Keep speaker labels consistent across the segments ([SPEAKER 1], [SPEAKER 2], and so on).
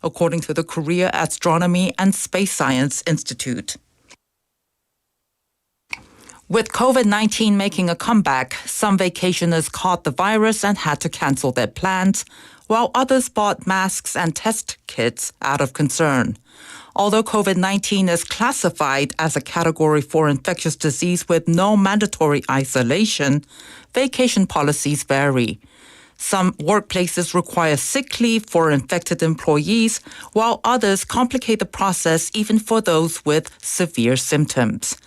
[SPEAKER 1] according to the Korea Astronomy and Space Science Institute. With COVID-19 making a comeback, some vacationers caught the virus and had to cancel their plans, while others bought masks and test kits out of concern. Although COVID-19 is classified as a Category 4 infectious disease with no mandatory isolation, vacation policies vary. Some workplaces require sick leave for infected employees, while others complicate the process even for those with severe symptoms.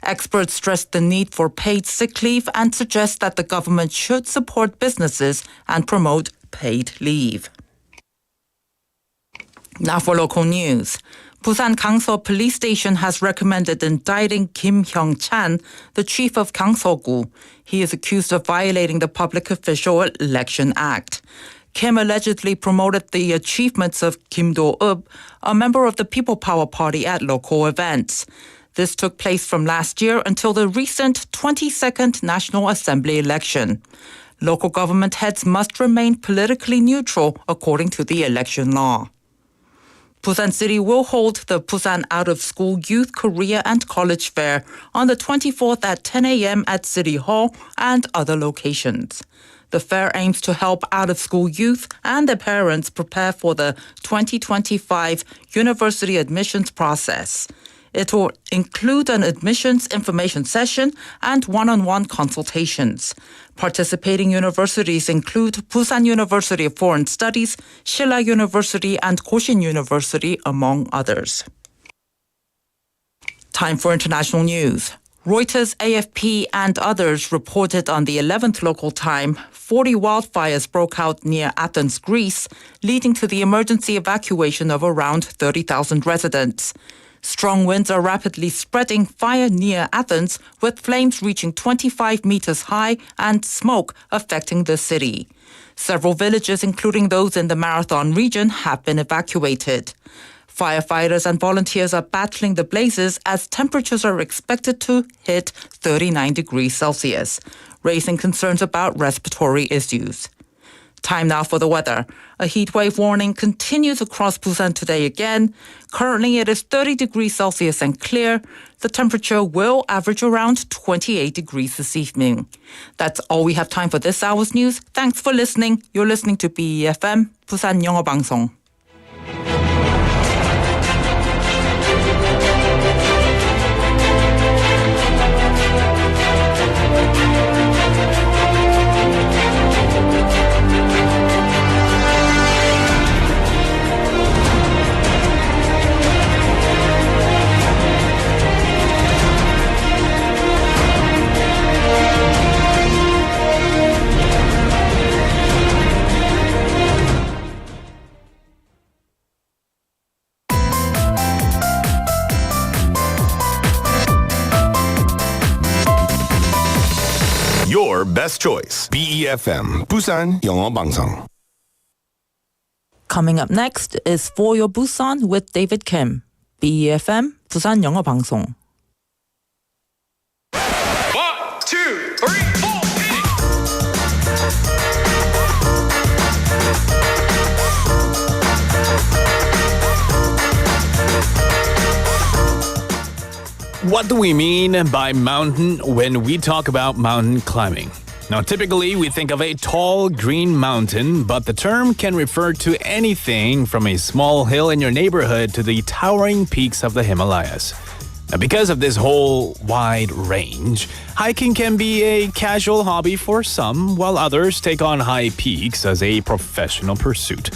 [SPEAKER 1] Experts stress the need for paid sick leave and suggest that the government should support businesses and promote paid leave. Now for local news. Busan Gangso Police Station has recommended indicting Kim Hyung-chan, the chief of Gangso-gu. He is accused of violating the Public Official Election Act. Kim allegedly promoted the achievements of Kim Do-eub, a member of the People Power Party, at local events. This took place from last year until the recent 22nd National Assembly election. Local government heads must remain politically neutral according to the election law. Busan City will hold the Busan Out-of-School Youth Career and College Fair on the 24th at 10 a.m. at City Hall and other locations. The fair aims to help out-of-school youth and their parents prepare for the 2025 university admissions process. It will include an admissions information session and one-on-one consultations. Participating universities include Busan University of Foreign Studies, Silla University, and Kosin University, among others. Time for international news. Reuters, AFP, and others reported on the 11th local time 40 wildfires broke out near Athens, Greece, leading to the emergency evacuation of around 30,000 residents. Strong winds are rapidly spreading fire near Athens, with flames reaching 25 meters high and smoke affecting the city. Several villages, including those in the Marathon region, have been evacuated. Firefighters and volunteers are battling the blazes as temperatures are expected to hit 39 degrees Celsius, raising concerns about respiratory issues. Time now for the weather. A heat wave warning continues across Busan today again. Currently it is 30 degrees Celsius and clear. The temperature will average around 28 degrees this evening. That's all we have time for this hour's news. Thanks for listening. You're listening to BEFM, 부산영어방송.
[SPEAKER 2] Your best choice. BEFM, 부산영어방송.
[SPEAKER 1] Coming up next is For Your Busan with David Kim. BEFM, 부산영어방송.
[SPEAKER 3] 1, 2, 3, 4.
[SPEAKER 4] What do we mean by mountain when we talk about mountain climbing? Now, typically we think of a tall green mountain, but the term can refer to anything from a small hill in your neighborhood to the towering peaks of the Himalayas. Now, because of this whole wide range, hiking can be a casual hobby for some, while others take on high peaks as a professional pursuit.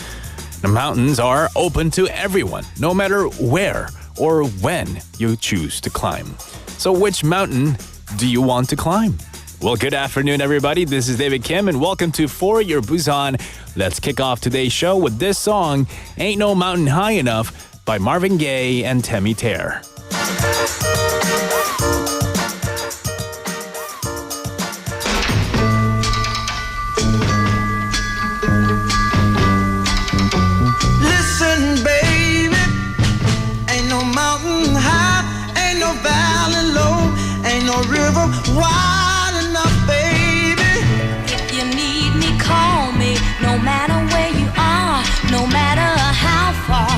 [SPEAKER 4] The mountains are open to everyone, no matter where or when you choose to climb. So which mountain do you want to climb? Well, good afternoon, everybody. This is David Kim, and welcome to For Your Busan. Let's kick off today's show with this song, Ain't No Mountain High Enough, by Marvin Gaye and Tammy Terre.
[SPEAKER 5] Listen, baby, ain't no mountain high, ain't no valley low, ain't no river wide enough, baby.
[SPEAKER 6] If you need me, call me, no matter where you are, no matter how far.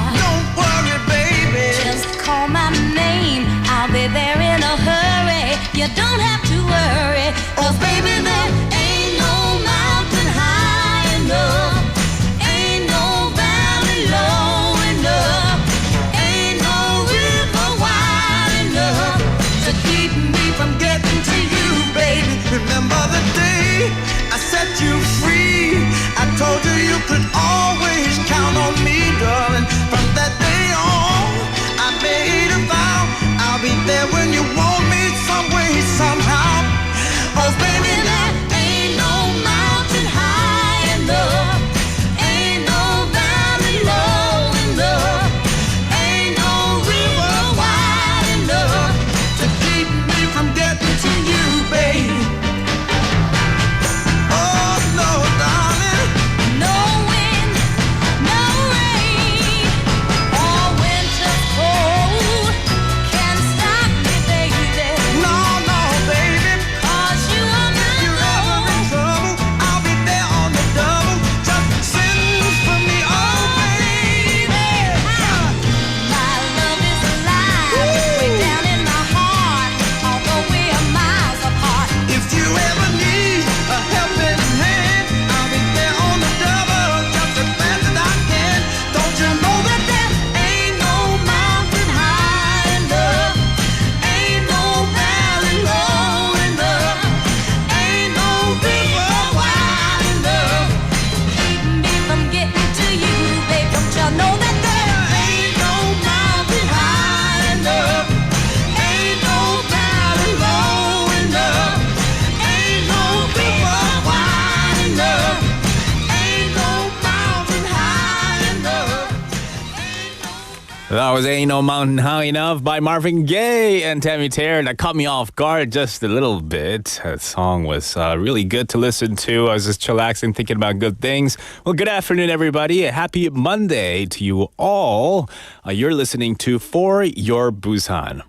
[SPEAKER 4] That was Ain't No Mountain High Enough by Marvin Gaye and Tammy Terror. That caught me off guard just a little bit. That song was really good to listen to. I was just chillaxing, thinking about good things. Well, good afternoon, everybody. A happy Monday to you all. You're listening to For Your Busan.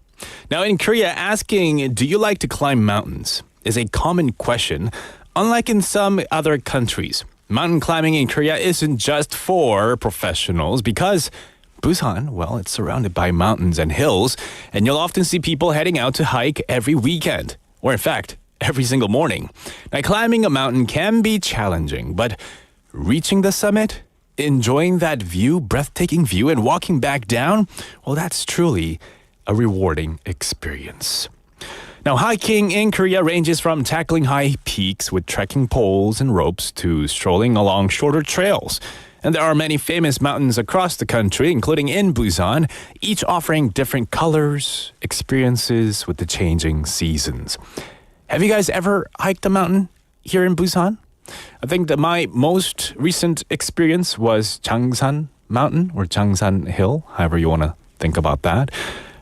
[SPEAKER 4] Now, in Korea, asking, do you like to climb mountains is a common question. Unlike in some other countries, mountain climbing in Korea isn't just for professionals because Busan, well, it's surrounded by mountains and hills, and you'll often see people heading out to hike every weekend, or in fact, every single morning. Now, climbing a mountain can be challenging, but reaching the summit, enjoying that view, breathtaking view, and walking back down, well, that's truly a rewarding experience. Now, hiking in Korea ranges from tackling high peaks with trekking poles and ropes to strolling along shorter trails. And there are many famous mountains across the country, including in Busan, each offering different colors, experiences with the changing seasons. Have you guys ever hiked a mountain here in Busan? I think that my most recent experience was Jangsan Mountain or Jangsan Hill, however you want to think about that.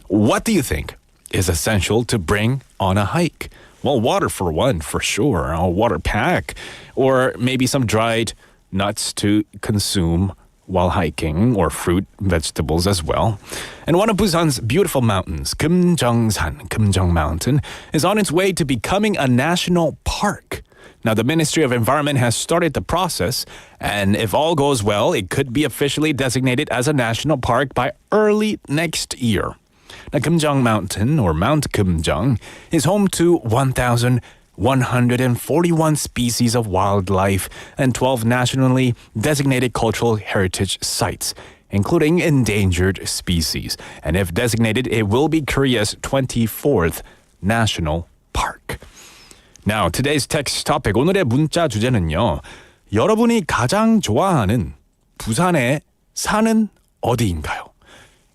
[SPEAKER 4] What do you think is essential to bring on a hike? Well, water for one, for sure, a water pack, or maybe some dried nuts to consume while hiking, or fruit, vegetables as well. And one of Busan's beautiful mountains, Kumjeongsan Mountain, is on its way to becoming a national park. Now, the Ministry of Environment has started the process, and if all goes well, it could be officially designated as a national park by early next year. Now, Kumjeong Mountain, or Mount Kumjeong, is home to 1,141 species of wildlife and 12 nationally designated cultural heritage sites, including endangered species. And if designated, it will be Korea's 24th national park. Now, today's text topic, 오늘의 문자 주제는요. 여러분이 가장 좋아하는 부산의 산은 어디인가요?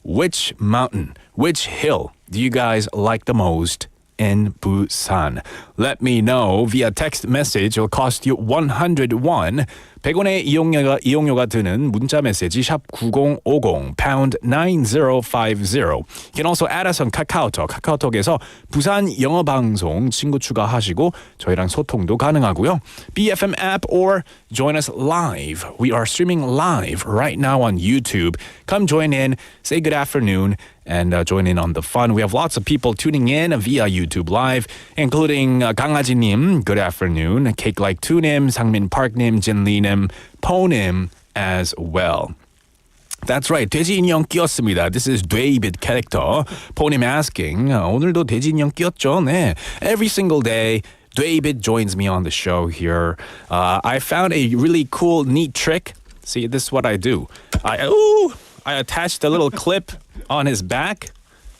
[SPEAKER 4] Which mountain, which hill do you guys like the most in Busan? Let me know via text message. It will cost you 101. 100원의 이용료가 드는 문자 메시지 샵 9050 pound 9050. You can also add us on 카카오톡. 카카오톡에서 부산 영어방송 친구 추가하시고 저희랑 소통도 가능하고요. BFM app or join us live. We are streaming live right now on YouTube. Come join in, say good afternoon, and join in on the fun. We have lots of people tuning in via YouTube Live, including 강아지님, good afternoon, Cake Like Tu님, 상민 Park님, 진리님, 포님 as well. That's right. 돼지 인형 끼었습니다. This is David character. 포님 asking, 오늘도 돼지 인형 끼었죠? 네. Every single day, David joins me on the show here. I found a really cool, neat trick. See, this is what I do. I attached a little clip on his back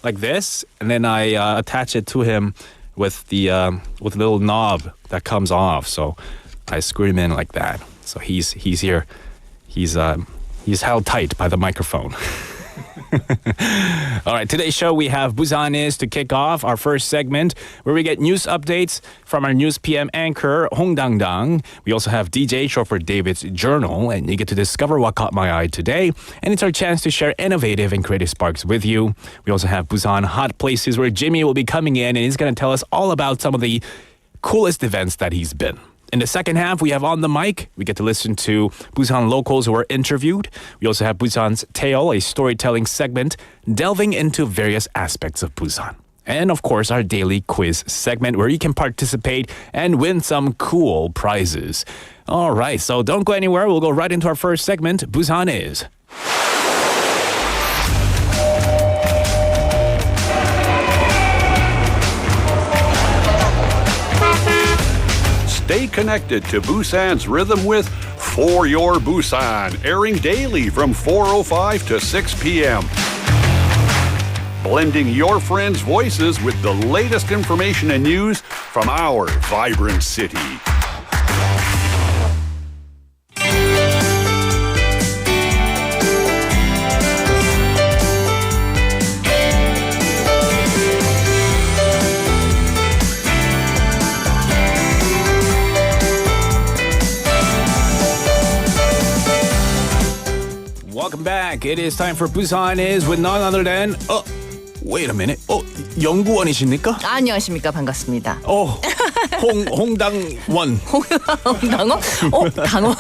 [SPEAKER 4] like this, and then I attach it to him with the little knob that comes off. So I screw him in like that. So he's here. He's held tight by the microphone. All right, today's show we have Busan Is to kick off our first segment where we get news updates from our News PM anchor, Hong Dang. We also have DJ, short for David's Journal, and you get to discover what caught my eye today. And it's our chance to share innovative and creative sparks with you. We also have Busan Hot Places where Jimmy will be coming in and he's going to tell us all about some of the coolest events that he's been. In the second half, we have On the Mic. We get to listen to Busan locals who are interviewed. We also have Busan's Tale, a storytelling segment delving into various aspects of Busan. And of course, our daily quiz segment where you can participate and win some cool prizes. All right, so don't go anywhere. We'll go right into our first segment, Busan Is.
[SPEAKER 6] Stay connected to Busan's rhythm with For Your Busan, airing daily from 4:05 to 6 p.m. Blending your friends' voices with the latest information and news from our vibrant city.
[SPEAKER 4] Welcome back. It is time for Busan Is with none other than wait a minute. 연구원이십니까?
[SPEAKER 7] 안녕하십니까. 반갑습니다.
[SPEAKER 4] 홍당원.
[SPEAKER 7] 홍당어? 홍당어.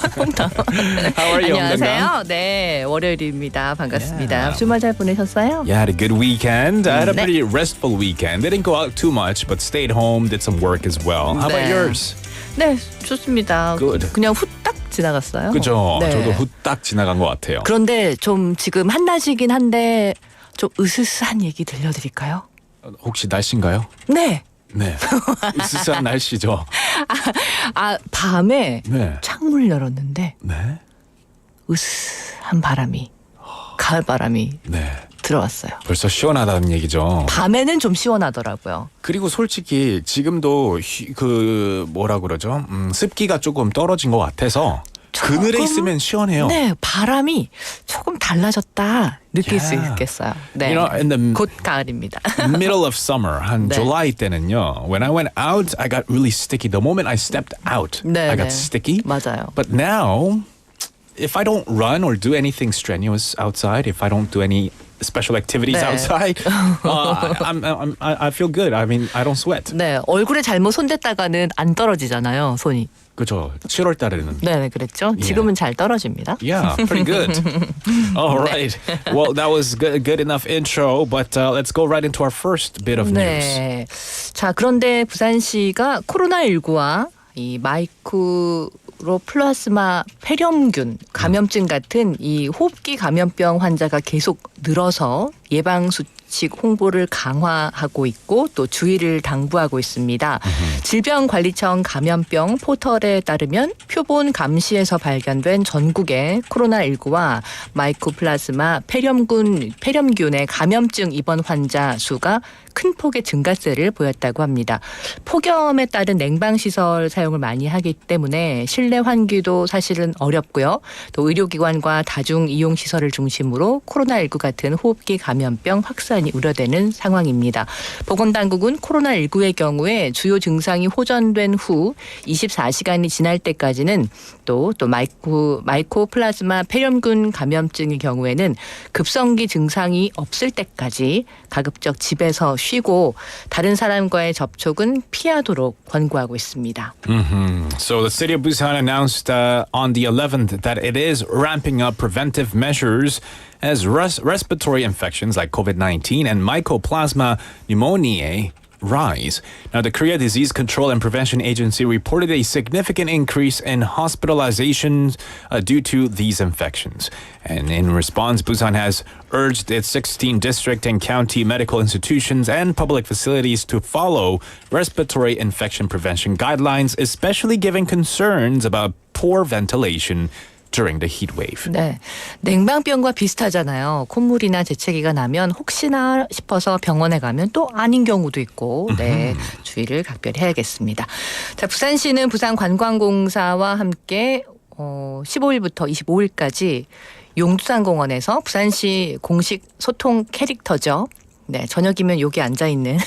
[SPEAKER 4] How are you,
[SPEAKER 7] 안녕하세요. 네, 월요일입니다. 반갑습니다. 주말 잘 보내셨어요?
[SPEAKER 4] Yeah, I had a good weekend. I had a
[SPEAKER 7] 네.
[SPEAKER 4] pretty restful weekend. Didn't go out too much, but stayed home, did some work as well. How about
[SPEAKER 7] 네.
[SPEAKER 4] yours?
[SPEAKER 7] 네, 좋습니다.
[SPEAKER 4] Good.
[SPEAKER 7] 그냥 후딱 지나갔어요.
[SPEAKER 4] 그죠?
[SPEAKER 7] 네.
[SPEAKER 4] 저도 후딱 지나간 것 같아요.
[SPEAKER 7] 그런데 좀 지금 한낮이긴 한데 좀 으스스한 얘기 들려드릴까요?
[SPEAKER 4] 혹시 날씨인가요?
[SPEAKER 7] 네.
[SPEAKER 4] 네. 으스스한 날씨죠.
[SPEAKER 7] 밤에
[SPEAKER 4] 네.
[SPEAKER 7] 창문을 열었는데
[SPEAKER 4] 네.
[SPEAKER 7] 으스스한 바람이 가을 바람이
[SPEAKER 4] 네.
[SPEAKER 7] 들어왔어요.
[SPEAKER 4] 벌써 시원하다는 얘기죠.
[SPEAKER 7] 밤에는 좀 시원하더라고요.
[SPEAKER 4] 그리고 솔직히 지금도 뭐라 그러죠? 습기가 조금 떨어진 것 같아서 그늘에
[SPEAKER 7] 조금?
[SPEAKER 4] 있으면 시원해요.
[SPEAKER 7] 네, 바람이 조금 달라졌다 느낄 수
[SPEAKER 4] Yeah.
[SPEAKER 7] 있겠어요. 네,
[SPEAKER 4] You know, in the
[SPEAKER 7] 곧 가을입니다.
[SPEAKER 4] middle of summer, 한
[SPEAKER 7] 네.
[SPEAKER 4] July 때는요. When I went out, I got really sticky. The moment I stepped out,
[SPEAKER 7] 네,
[SPEAKER 4] I got
[SPEAKER 7] 네.
[SPEAKER 4] sticky.
[SPEAKER 7] 맞아요.
[SPEAKER 4] But now, if I don't run or do anything strenuous outside, if I don't do any special activities
[SPEAKER 7] 네.
[SPEAKER 4] outside, I feel good. I mean, I don't sweat.
[SPEAKER 7] 네, 얼굴에 잘못 손댔다가는 안 떨어지잖아요, 손이.
[SPEAKER 4] 그죠? 7월 달에는.
[SPEAKER 7] 네, 그랬죠. 지금은 잘 떨어집니다.
[SPEAKER 4] Yeah, pretty good. All right. Well, that was good enough intro, but let's go right into our first bit of news.
[SPEAKER 7] 네. 자, 그런데 부산시가 코로나19와 이 마이크로 플라스마 폐렴균 감염증 같은 이 호흡기 감염병 환자가 계속 늘어서 예방 수칙 홍보를 강화하고 있고 또 주의를 당부하고 있습니다. 질병관리청 감염병 포털에 따르면 표본 감시에서 발견된 전국의 코로나19와 마이코플라스마 폐렴균의 감염증 입원 환자 수가 큰 폭의 증가세를 보였다고 합니다. 폭염에 따른 냉방시설 사용을 많이 하기 때문에 실내 환기도 사실은 어렵고요. 또 의료기관과 다중이용시설을 중심으로 코로나19 같은 호흡기 감염병 확산이 우려되는 상황입니다. 보건당국은 코로나19의 경우에 주요 증상이 호전된 후 24시간이 지날 때까지는 또 마이코플라스마 폐렴균 감염증의 경우에는 급성기 증상이 없을 때까지 가급적 집에서 쉬고 다른 사람과의 접촉은 피하도록 권고하고 있습니다.
[SPEAKER 4] So the city of Busan announced on the 11th that it is ramping up preventive measures as respiratory infections like COVID-19 and Mycoplasma pneumoniae rise. Now, the Korea Disease Control and Prevention Agency reported a significant increase in hospitalizations due to these infections. And in response, Busan has urged its 16 district and county medical institutions and public facilities to follow respiratory infection prevention guidelines, especially given concerns about poor ventilation during the heat wave.
[SPEAKER 7] 네, 냉방병과 비슷하잖아요. 콧물이나 재채기가 나면 혹시나 싶어서 병원에 가면 또 아닌 경우도 있고, 네, 주의를 각별히 해야겠습니다. 자, 부산시는 부산관광공사와 함께 15일부터 25일까지 용두산공원에서 부산시 공식 소통 캐릭터죠. 네, 저녁이면 여기 앉아있는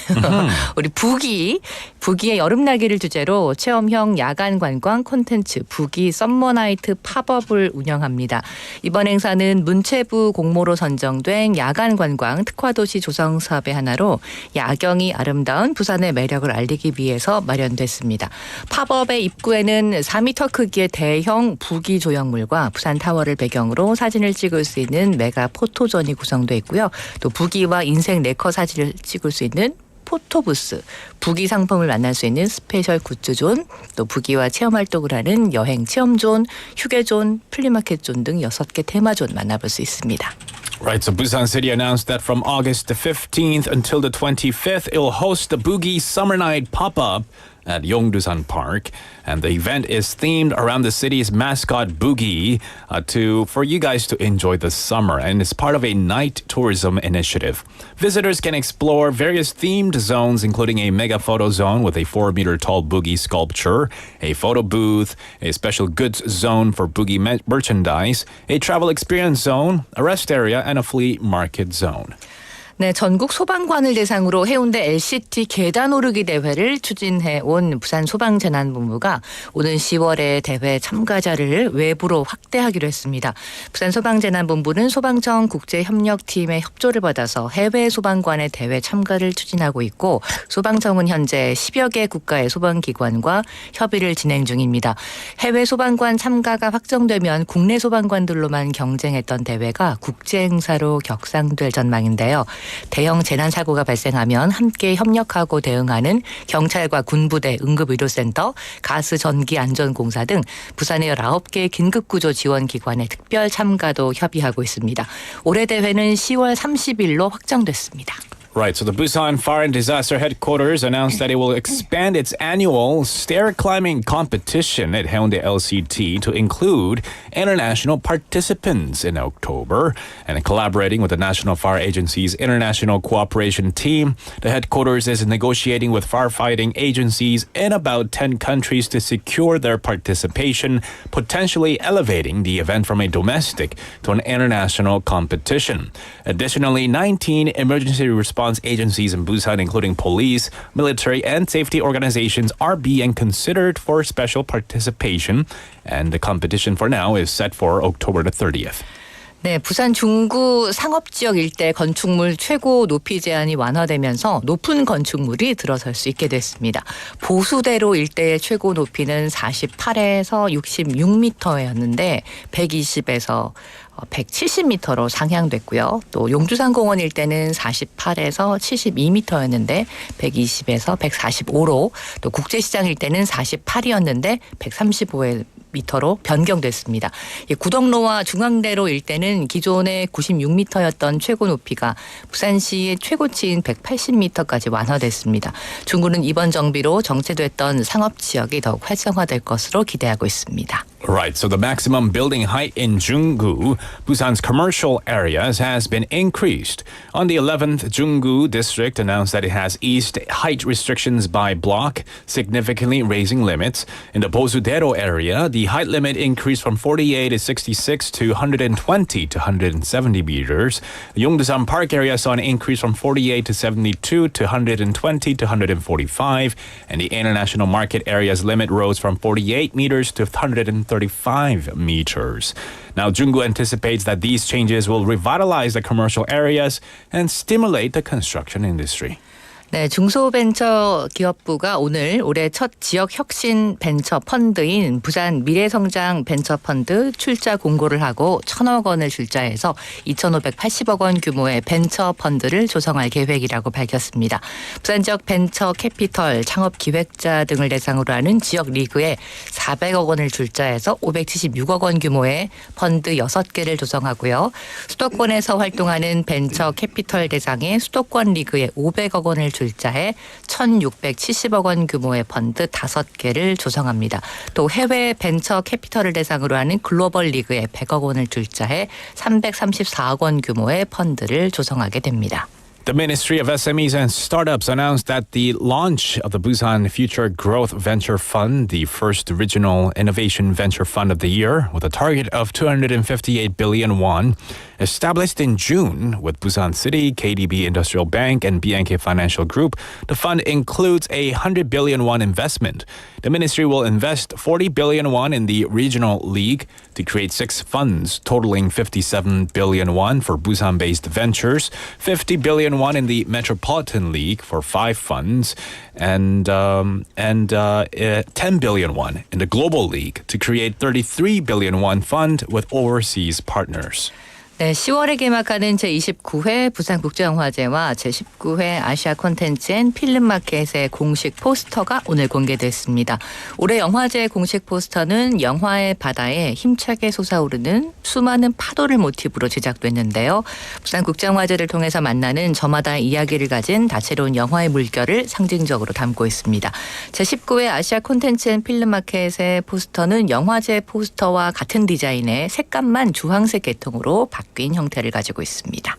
[SPEAKER 7] 우리 부기의 여름나기를 주제로 체험형 야간 관광 콘텐츠 부기 썸머나이트 팝업을 운영합니다. 이번 행사는 문체부 공모로 선정된 야간 관광 특화도시 조성 사업의 하나로 야경이 아름다운 부산의 매력을 알리기 위해서 마련됐습니다. 팝업의 입구에는 4m 크기의 대형 부기 조형물과 부산타워를 배경으로 사진을 찍을 수 있는 메가 포토존이 구성되어 있고요. 또 부기와 인생 네컷 사진을 찍을 수 있는 포토부스, 부기 상품을 만날 수 있는 스페셜 굿즈존, 또 부기와 체험활동을 하는 여행 체험존, 휴게존, 플리마켓존 등 6개 테마존 만나볼 수 있습니다.
[SPEAKER 4] Right, so Busan City announced that from August the 15th until the 25th, it will host the Boogie Summer Night Pop-Up at Yongdusan Park. And the event is themed around the city's mascot Boogie for you guys to enjoy the summer. And it's part of a night tourism initiative. Visitors can explore various themed zones, including a mega photo zone with a 4-meter tall Boogie sculpture, a photo booth, a special goods zone for Boogie merchandise, a travel experience zone, a rest area, and a flea market zone.
[SPEAKER 7] 네, 전국 소방관을 대상으로 해운대 LCT 계단 오르기 대회를 추진해 온 부산 소방재난본부가 오는 10월에 대회 참가자를 외부로 확대하기로 했습니다. 부산 소방재난본부는 소방청 국제협력팀의 협조를 받아서 해외 소방관의 대회 참가를 추진하고 있고 소방청은 현재 10여 개 국가의 소방기관과 협의를 진행 중입니다. 해외 소방관 참가가 확정되면 국내 소방관들로만 경쟁했던 대회가 국제 행사로 격상될 전망인데요. 대형 재난사고가 발생하면 함께 협력하고 대응하는 경찰과 군부대, 응급의료센터, 가스 전기 안전공사 등 부산의 19개 긴급구조 지원기관의 특별 참가도 협의하고 있습니다. 올해 대회는 10월 30일로 확정됐습니다.
[SPEAKER 4] Right, so the Busan Fire and Disaster Headquarters announced that it will expand its annual stair climbing competition at Haeundae LCT to include international participants in October. And collaborating with the National Fire Agency's International Cooperation Team, the headquarters is negotiating with firefighting agencies in about 10 countries to secure their participation, potentially elevating the event from a domestic to an international competition. Additionally, 19 emergency response agencies in Busan, including police, military, and safety organizations, are being considered for special participation. And the competition for now is set for October the 30th.
[SPEAKER 7] 네, 부산 중구 상업지역 일대 건축물 최고 높이 제한이 완화되면서 높은 건축물이 들어설 수 있게 됐습니다. 보수대로 일대의 최고 높이는 48에서 66m였는데 120에서 170m로 상향됐고요. 또 용두산공원 일대는 48에서 72m였는데 120에서 145로 또 국제시장 일대는 48이었는데 135m로 변경됐습니다. 구덕로와 중앙대로 일대는 기존의 96m였던 최고 높이가 부산시의 최고치인 180m까지 완화됐습니다. 중구는 이번 정비로 정체됐던 상업지역이 더욱 활성화될 것으로 기대하고 있습니다.
[SPEAKER 4] Right, so the maximum building height in Junggu, Busan's commercial areas, has been increased. On the 11th, Junggu district announced that it has eased height restrictions by block, significantly raising limits. In the Bosudero area, the height limit increased from 48 to 66 to 120 to 170 meters. The Yongdusan Park area saw an increase from 48 to 72 to 120 to 145, and the International Market area's limit rose from 48 meters to 135 meters. Now, Junggu anticipates that these changes will revitalize the commercial areas and stimulate the construction industry.
[SPEAKER 7] 네, 중소벤처기업부가 오늘 올해 첫 지역 혁신 벤처 펀드인 부산 미래성장 벤처펀드 출자 공고를 하고 1,000억 원을 출자해서 2,580억 원 규모의 벤처 펀드를 조성할 계획이라고 밝혔습니다. 부산 지역 벤처 캐피털, 창업 기획자 등을 대상으로 하는 지역 리그에 400억 원을 출자해서 576억 원 규모의 펀드 6개를 조성하고요. 수도권에서 활동하는 벤처 캐피털 대상의 수도권 리그에 500억 원을 출자해 1,670억 원 규모의 펀드 5개를 조성합니다. 또 해외 벤처 캐피털을 대상으로 하는 글로벌 리그에 100억 원을 출자해 334억 원 규모의 펀드를 조성하게 됩니다.
[SPEAKER 4] The Ministry of SMEs and Startups announced that the launch of the Busan Future Growth Venture Fund, the first regional innovation venture fund of the year, with a target of 258 billion won, established in June with Busan City, KDB Industrial Bank, and BNK Financial Group. The fund includes a 100 billion won investment. The ministry will invest 40 billion won in the regional league to create 6 funds totaling 57 billion won for Busan-based ventures, 50 billion won in the Metropolitan League for 5 funds, and 10 billion won in the Global League to create 33 billion won fund with overseas partners.
[SPEAKER 7] 네, 10월에 개막하는 제29회 부산국제영화제와 제19회 아시아 콘텐츠 앤 필름마켓의 공식 포스터가 오늘 공개됐습니다. 올해 영화제 공식 포스터는 영화의 바다에 힘차게 솟아오르는 수많은 파도를 모티브로 제작됐는데요. 부산국제영화제를 통해서 만나는 저마다의 이야기를 가진 다채로운 영화의 물결을 상징적으로 담고 있습니다. 제19회 아시아 콘텐츠 앤 필름마켓의 포스터는 영화제 포스터와 같은 디자인의 색감만 주황색 계통으로 바뀐 형태를 가지고 있습니다.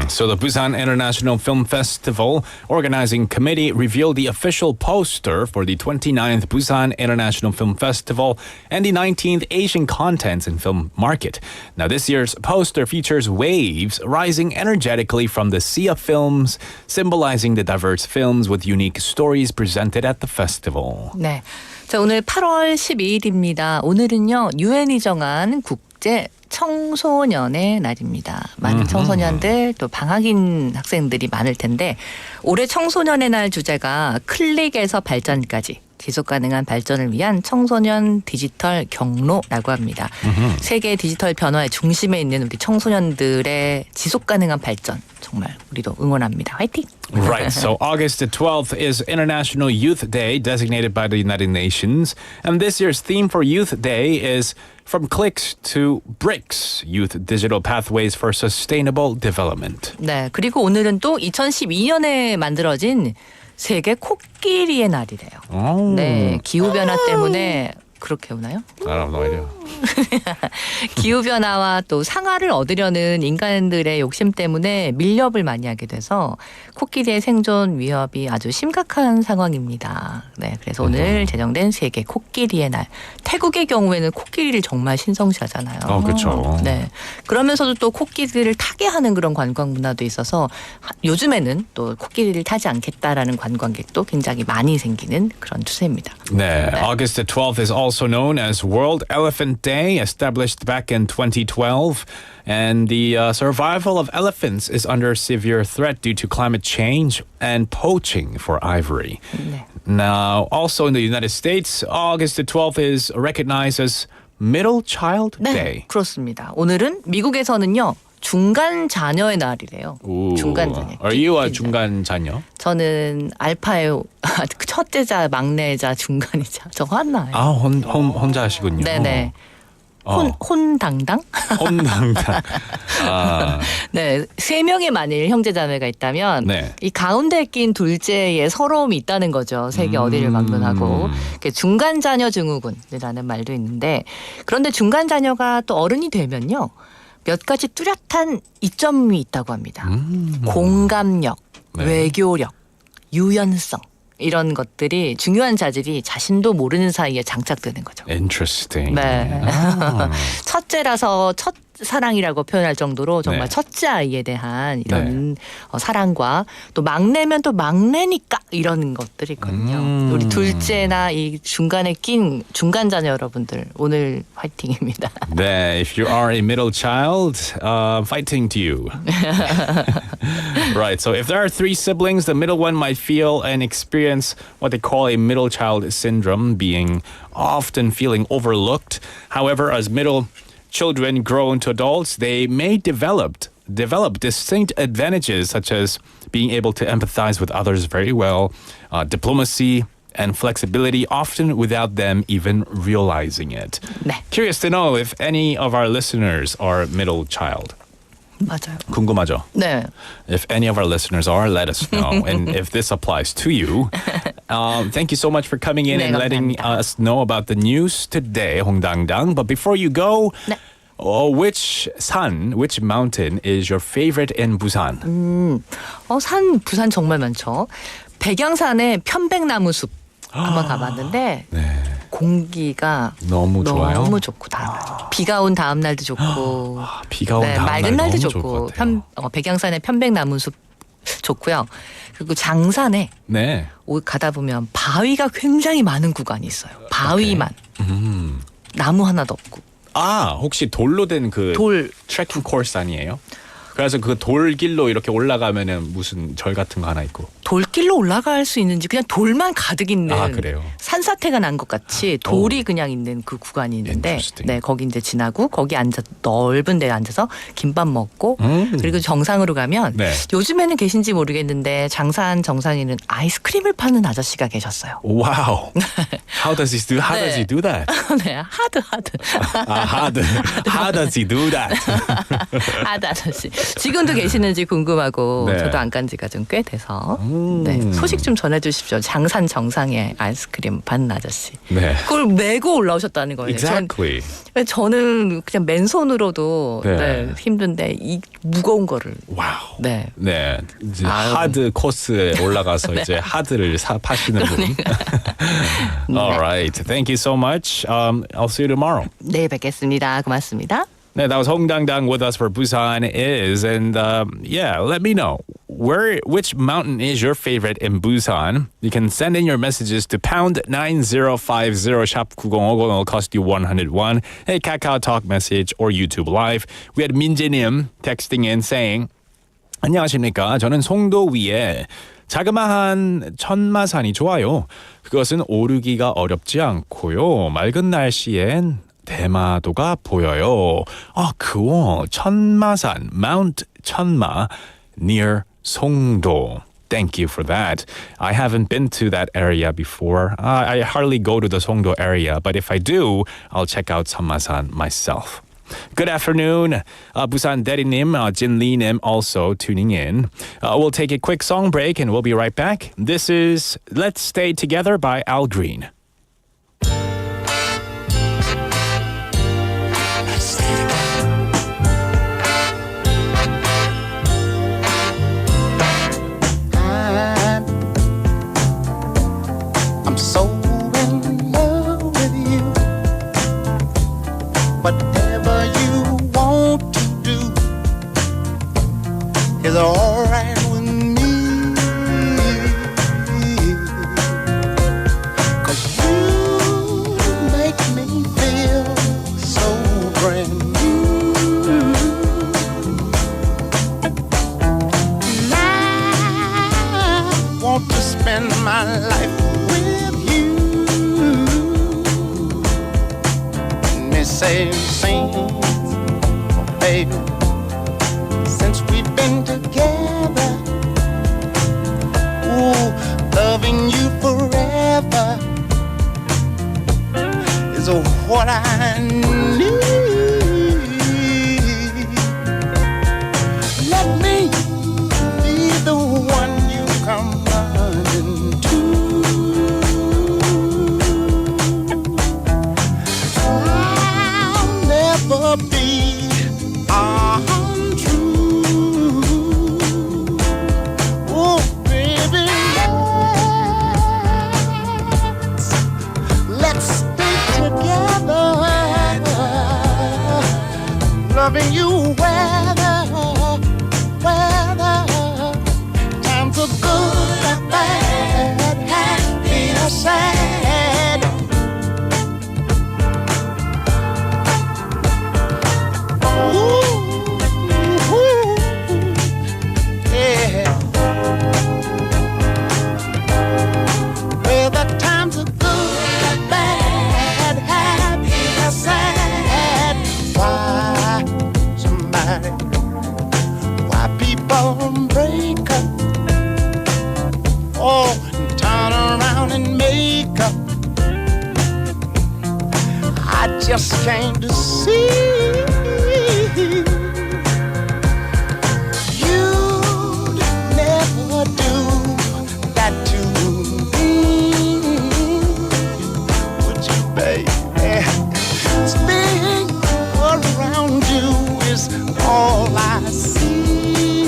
[SPEAKER 4] So the Busan International Film Festival Organizing Committee revealed the official poster for the 29th Busan International Film Festival and the 19th Asian Contents and Film Market. Now this year's poster features waves rising energetically from the sea of films, symbolizing the diverse films with unique stories presented at the festival.
[SPEAKER 7] 네. 자, 오늘 8월 12일입니다. 오늘은요, 유엔이 정한 국제 청소년의 날입니다. 많은 청소년들 또 방학인 학생들이 많을 텐데 올해 청소년의 날 주제가 클릭에서 발전까지 지속가능한 발전을 위한 청소년 디지털 경로라고 합니다. 세계 디지털 변화의 중심에 있는 우리 청소년들의 지속가능한 발전 정말 우리도 응원합니다. 화이팅!
[SPEAKER 4] Right, so August the 12th is International Youth Day designated by the United Nations. And this year's theme for Youth Day is From Clicks to Bricks, Youth Digital Pathways for Sustainable Development.
[SPEAKER 7] 네, 그리고 오늘은 또 2012년에 만들어진 세계 코끼리의 날이래요. 네, 기후변화 때문에 그렇게 오나요?
[SPEAKER 4] I don't know idea.
[SPEAKER 7] 기후변화와 또 상아를 얻으려는 인간들의 욕심 때문에 밀렵을 많이 하게 돼서 코끼리의 생존 위협이 아주 심각한 상황입니다. 네, 그래서 오늘 제정된 세계 코끼리의 날. 태국의 경우에는 코끼리를 정말 신성시하잖아요.
[SPEAKER 4] 그렇죠.
[SPEAKER 7] 네, 그러면서도 또 코끼리를 타게 하는 그런 관광 문화도 있어서 요즘에는 또 코끼리를 타지 않겠다라는 관광객도 굉장히 많이 생기는 그런 추세입니다.
[SPEAKER 4] 네, August the 12th is also known as World Elephant Day, established back in 2012. And the survival of elephants is under severe threat due to climate change and poaching for ivory.
[SPEAKER 7] 네.
[SPEAKER 4] Now, also in the United States, August the 12th is recognized as Middle Child
[SPEAKER 7] 네,
[SPEAKER 4] Day.
[SPEAKER 7] 그렇습니다. 오늘은 미국에서는요. 중간 자녀의 날이래요.
[SPEAKER 4] Ooh.
[SPEAKER 7] 중간 자녀.
[SPEAKER 4] Are you a 중간 자녀?
[SPEAKER 7] 저는 알파예요. 첫째자, 막내자, 중간이자. 저 하나예요.
[SPEAKER 4] 아, 혼자 하시군요.
[SPEAKER 7] 네네. 혼당당?
[SPEAKER 4] 혼당당. 아.
[SPEAKER 7] 네, 3명의 만일 형제자매가 있다면
[SPEAKER 4] 네.
[SPEAKER 7] 이 가운데 낀 둘째의 서러움이 있다는 거죠. 세계 어디를 막론하고. 중간 자녀 증후군이라는 말도 있는데 그런데 중간 자녀가 또 어른이 되면요. 몇 가지 뚜렷한 이점이 있다고 합니다. 공감력,
[SPEAKER 4] 네.
[SPEAKER 7] 외교력, 유연성 이런 것들이 중요한 자질이 자신도 모르는 사이에 장착되는 거죠.
[SPEAKER 4] Interesting.
[SPEAKER 7] 네. 첫째라서 첫 사랑이라고 표현할 정도로 정말
[SPEAKER 4] 네.
[SPEAKER 7] 첫째 아이에 대한 이런 사랑과 또 막내면 또 막내니까 이런 것들이 있거든요. 우리 둘째나 이 중간에 낀 중간 자녀 여러분들 오늘 화이팅입니다.
[SPEAKER 4] 네, if you are a middle child, fighting to you. Right, so if there are 3 siblings, the middle one might feel and experience what they call a middle child syndrome, being often feeling overlooked. However, as middle children grow into adults, they may develop distinct advantages such as being able to empathize with others very well, diplomacy, and flexibility, often without them even realizing it.
[SPEAKER 7] 네,
[SPEAKER 4] Curious to know if any of our listeners are middle child.
[SPEAKER 7] 맞아요.
[SPEAKER 4] 궁금하죠?
[SPEAKER 7] 네.
[SPEAKER 4] If any of our listeners are, let us know. And if this applies to you, thank you so much for coming in
[SPEAKER 7] 네,
[SPEAKER 4] and letting
[SPEAKER 7] 감사합니다.
[SPEAKER 4] us know about the news today, 홍당당. But before you go,
[SPEAKER 7] 네.
[SPEAKER 4] which mountain is your favorite in Busan?
[SPEAKER 7] 산 부산 정말 많죠. 백양산의 편백나무 숲 한번 가봤는데
[SPEAKER 4] 네.
[SPEAKER 7] 공기가
[SPEAKER 4] 너무 좋아요.
[SPEAKER 7] 너무 좋고 비가 온 다음 날도 좋고
[SPEAKER 4] 비가 온 다음
[SPEAKER 7] 맑은
[SPEAKER 4] 날
[SPEAKER 7] 날도
[SPEAKER 4] 너무 좋을
[SPEAKER 7] 좋고
[SPEAKER 4] 것 같아요.
[SPEAKER 7] 백양산의 편백나무 숲 좋고요. 그리고 장산에
[SPEAKER 4] 네.
[SPEAKER 7] 가다 보면 바위가 굉장히 많은 구간이 있어요. 바위만. 나무 하나도 없고.
[SPEAKER 4] 아, 혹시 돌로 된 그
[SPEAKER 7] 돌.
[SPEAKER 4] 트레킹 코스 아니에요? 그래서 그 돌길로 이렇게 올라가면은 무슨 절 같은 거 하나 있고.
[SPEAKER 7] 돌길로 올라갈 수 있는지 그냥 돌만 가득 있는
[SPEAKER 4] 아, 그래요?
[SPEAKER 7] 산사태가 난 것 같이 돌이 그냥 있는 그 구간이 있는데
[SPEAKER 4] Interesting.
[SPEAKER 7] 네, 거기 이제 지나고 거기 앉아 넓은 데에 앉아서 김밥 먹고 그리고 정상으로 가면
[SPEAKER 4] 네.
[SPEAKER 7] 요즘에는 계신지 모르겠는데 장산 정상에는 아이스크림을 파는 아저씨가 계셨어요.
[SPEAKER 4] Wow. How does he do that?
[SPEAKER 7] 네, 하드.
[SPEAKER 4] How does he do that?
[SPEAKER 7] 하드 아저씨. 지금도 계시는지 궁금하고
[SPEAKER 4] 네.
[SPEAKER 7] 저도 안 간 지가 좀 꽤 돼서 네, 소식 좀 전해주십시오. 장산 정상의 아이스크림 받는 아저씨.
[SPEAKER 4] 네.
[SPEAKER 7] 그걸 메고 올라오셨다는 거예요.
[SPEAKER 4] Exactly.
[SPEAKER 7] 저는 그냥 맨손으로도
[SPEAKER 4] 네.
[SPEAKER 7] 네, 힘든데 이 무거운 거를.
[SPEAKER 4] 와우.
[SPEAKER 7] 네.
[SPEAKER 4] 네. 이제
[SPEAKER 7] 아유.
[SPEAKER 4] 하드 코스에 올라가서
[SPEAKER 7] 네.
[SPEAKER 4] 이제 하드를 파시는 분. All right. Thank you so much. I'll see you tomorrow.
[SPEAKER 7] 내일 뵙겠습니다. 고맙습니다.
[SPEAKER 4] 네, that was Hong Dang Dang with us for Busan Is, and yeah, let me know which mountain is your favorite in Busan. You can send in your messages to pound 9050 샵 9050. It'll cost you 101. A Kakao Talk message or YouTube Live. We had 민재님 texting in saying, 안녕하십니까? 저는 송도 위에 자그마한 천마산이 좋아요. 그것은 오르기가 어렵지 않고요. 맑은 날씨엔 대마도가 보여요. cool. 천마산, Mount 천마, near 송도. Thank you for that. I haven't been to that area before. I hardly go to the Songdo area, but if I do, I'll check out 천마산 myself. Good afternoon, Busan 대리님, 진리님 also tuning in. We'll take a quick song break and we'll be right back. This is Let's Stay Together by Al Green.
[SPEAKER 5] I'm so in love with you. Whatever you want to do is all right with me. 'Cause you make me feel so brand new. And I want to spend my life with you. And they say, sing, oh baby, since we've been together, ooh, loving you forever is what I need. Let me be the one you come running to. I'll never be untrue. Oh, baby, let's stay together, loving you weather times are good or bad, happy or sad. Ooh, yeah. Whether times are good or bad, happy or sad. Why people break up? Oh, and turn around and make up. I just came to see you'd never do that to me, would you, baby? Being around you is all I see,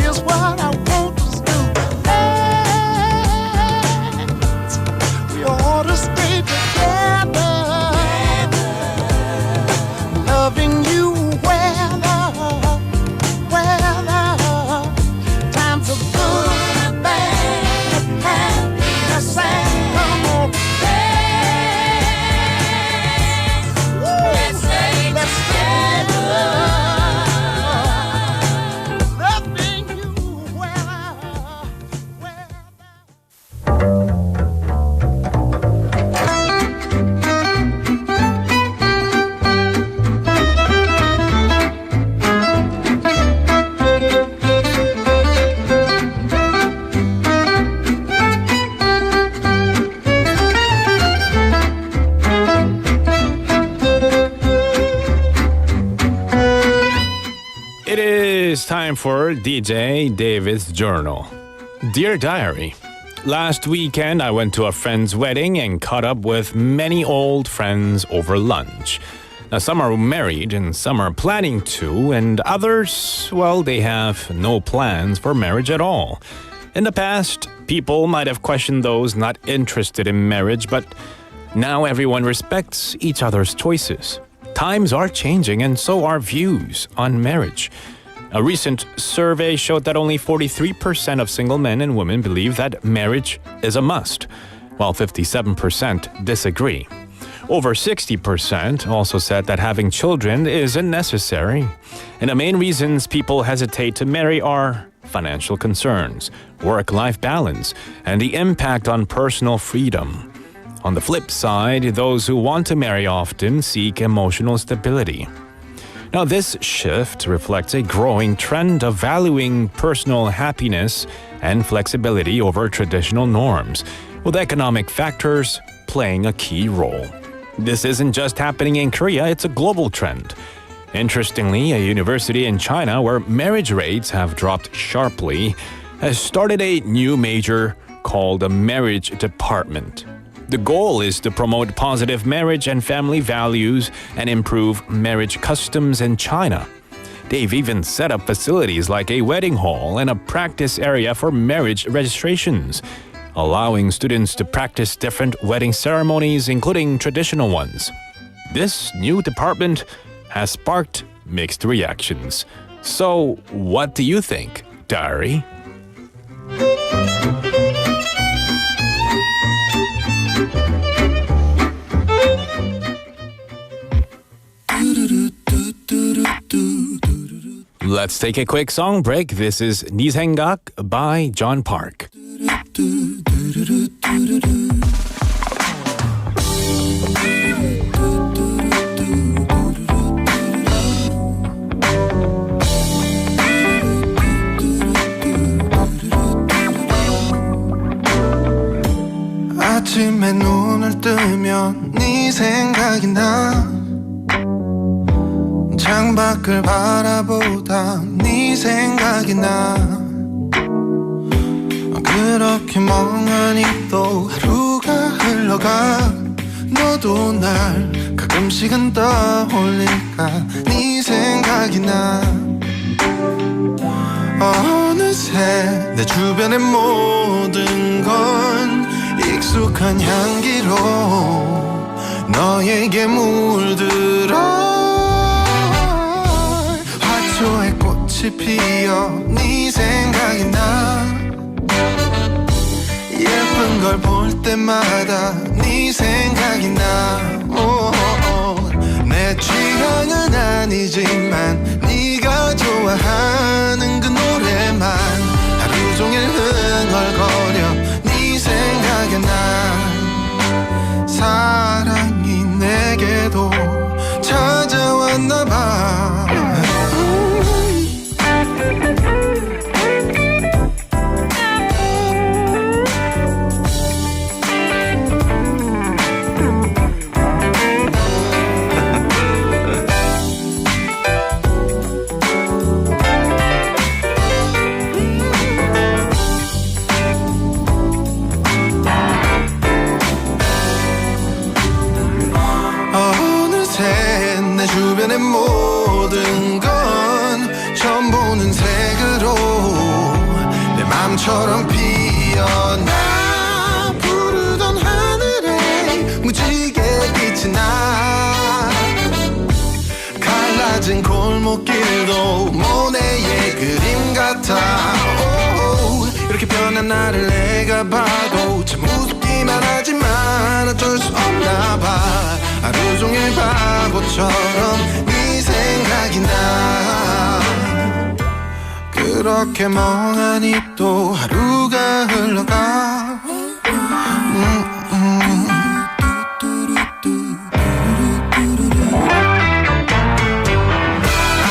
[SPEAKER 5] is what I want to do. We ought to stay together,
[SPEAKER 4] It is time for DJ David's Journal. Dear Diary, last weekend I went to a friend's wedding and caught up with many old friends over lunch. Now, some are married and some are planning to, and others, well, they have no plans for marriage at all. In the past, people might have questioned those not interested in marriage, but now everyone respects each other's choices. Times are changing, and so are views on marriage. A recent survey showed that only 43% of single men and women believe that marriage is a must, while 57% disagree. Over 60% also said that having children isn't necessary. And the main reasons people hesitate to marry are financial concerns, work-life balance, and the impact on personal freedom. On the flip side, those who want to marry often seek emotional stability. Now, this shift reflects a growing trend of valuing personal happiness and flexibility over traditional norms, with economic factors playing a key role. This isn't just happening in Korea, it's a global trend. Interestingly, a university in China where marriage rates have dropped sharply has started a new major called a marriage department. The goal is to promote positive marriage and family values and improve marriage customs in China. They've even set up facilities like a wedding hall and a practice area for marriage registrations, allowing students to practice different wedding ceremonies, including traditional ones. This new department has sparked mixed reactions. So, what do you think, Diary? Let's take a quick song break. This is 네 생각 by John Park.
[SPEAKER 5] 아침에 눈을 뜨면 네 생각이 나 창밖을 바라보다 네 생각이 나 그렇게 멍하니 또 하루가 흘러가 너도 날 가끔씩은 떠올릴까 네 생각이 나 어느새 내 주변의 모든 건 익숙한 향기로 너에게 물들어 화초에 꽃이 피어 네 생각이 나 예쁜 걸 볼 때마다 네 생각이 나 내 취향은 아니지만 네가 좋아하는 그 노래만 하루 종일 흥얼거려 네 생각이 나 사랑이 내게도 찾아왔나 봐 내 주변의 모든 건 처음 보는 색으로 내 맘처럼 피어나 부르던 하늘에 무지개 빛이 나 갈라진 골목길도 모네의 그림 같아 이렇게 변한 나를 내가 봐도 참 무섭기만 하지만 어쩔 수 없나 봐 하루 종일 바보처럼 네 생각이 나 그렇게 멍하니 또 하루가 흘러가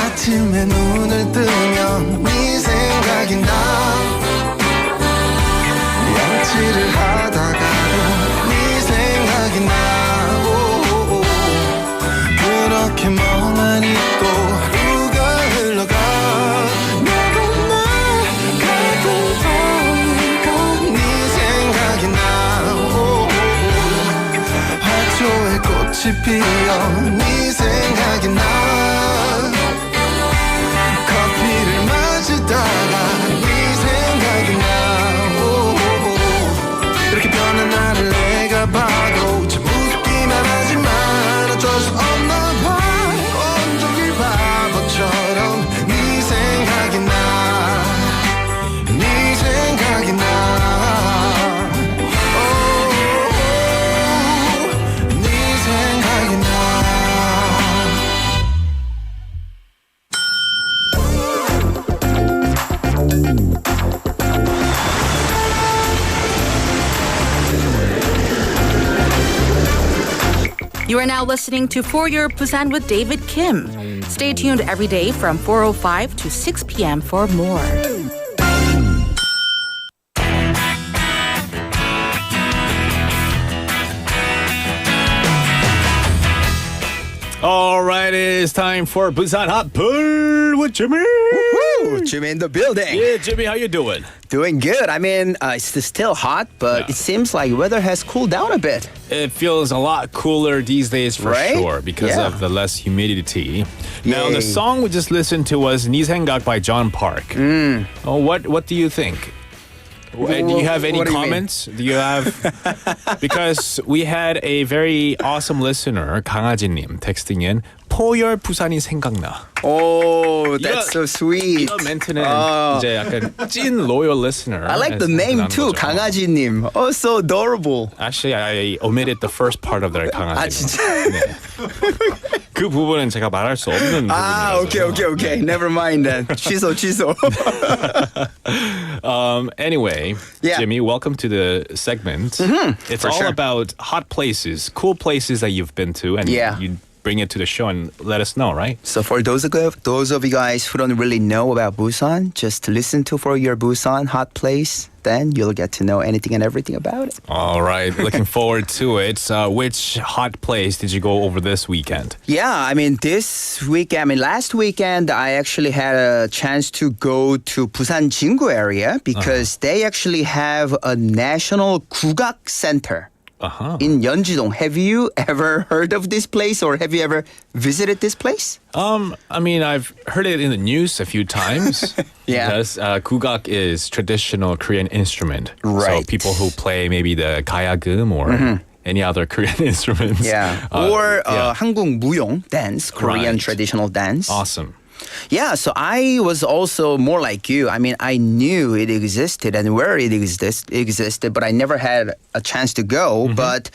[SPEAKER 5] 아침에 눈을 뜨면 네 생각이 나 양치를 하다가도 네 생각이 나 그렇게 멍하니 또 하루가 흘러가 피어 네 생각이 나 커피를 마시다가 네 생각이 나 이렇게 변한 나를 내가 봐도 참 웃기만 하지만 어쩔 수 없나 봐 온종일 바보처럼 네 생각이 나 네 생각이 나
[SPEAKER 8] You are now listening to For Your Busan with David Kim. Stay tuned every day from 4:05 to 6 p.m. for more.
[SPEAKER 4] All right, it is time for Busanhatplr with Jimmy.
[SPEAKER 9] Woo! Jimmy in the building.
[SPEAKER 4] Yeah, Jimmy, how you doing?
[SPEAKER 9] Doing good. I mean, it's still hot, but
[SPEAKER 4] Yeah.
[SPEAKER 9] it seems like weather has cooled down a bit.
[SPEAKER 4] It feels a lot cooler these days for
[SPEAKER 9] Right?
[SPEAKER 4] sure because
[SPEAKER 9] Yeah.
[SPEAKER 4] of the less humidity. Now, the
[SPEAKER 9] Yay.
[SPEAKER 4] song we just listened to was 네 생각 by John Park. Oh, what do you think? Do you have any
[SPEAKER 9] what do you mean?
[SPEAKER 4] comments? Do you have because we had a very awesome listener 강아지님 texting in 포열 부산이 생각나.
[SPEAKER 9] Oh, that's so sweet.
[SPEAKER 4] 이런 멘트는 이제 약간 찐 loyal listener.
[SPEAKER 9] I like the name too, 강아지님. Oh, so adorable.
[SPEAKER 4] Actually, I omitted the first part of their 강아지.
[SPEAKER 9] 아, 진짜?
[SPEAKER 4] 네. 그 부분은 제가 말할 수 없는
[SPEAKER 9] Ah,
[SPEAKER 4] 부분이라서.
[SPEAKER 9] okay. Never mind then. 취소.
[SPEAKER 4] Anyway,
[SPEAKER 9] Yeah.
[SPEAKER 4] Jimmy, welcome to the segment. It's
[SPEAKER 9] for
[SPEAKER 4] all
[SPEAKER 9] sure.
[SPEAKER 4] about hot places, cool places that you've been to, and
[SPEAKER 9] Yeah.
[SPEAKER 4] you bring it to the show and let us know, right?
[SPEAKER 9] So for those of you guys who don't really know about Busan, just listen to For Your Busan Hot Place. Then you'll get to know anything and everything about it.
[SPEAKER 4] All right, looking forward to it. Which hot place did you go over this weekend?
[SPEAKER 9] Yeah, I mean, last weekend, I actually had a chance to go to Busan Jingu area because they actually have a national 국악 center in Yeonjidong. Have you ever heard of this place or have you ever visited this place?
[SPEAKER 4] I mean, I've heard it in the news a few times.
[SPEAKER 9] Yeah.
[SPEAKER 4] Because 국악 is traditional Korean instrument. So
[SPEAKER 9] Right.
[SPEAKER 4] people who play maybe the 가야금 or any other Korean instruments.
[SPEAKER 9] Yeah.
[SPEAKER 4] yeah.
[SPEAKER 9] 한국 무용 dance, Korean
[SPEAKER 4] Right.
[SPEAKER 9] traditional dance.
[SPEAKER 4] Awesome.
[SPEAKER 9] Yeah, so I was also more like you. I mean, I knew it existed and where it existed, but I never had a chance to go. But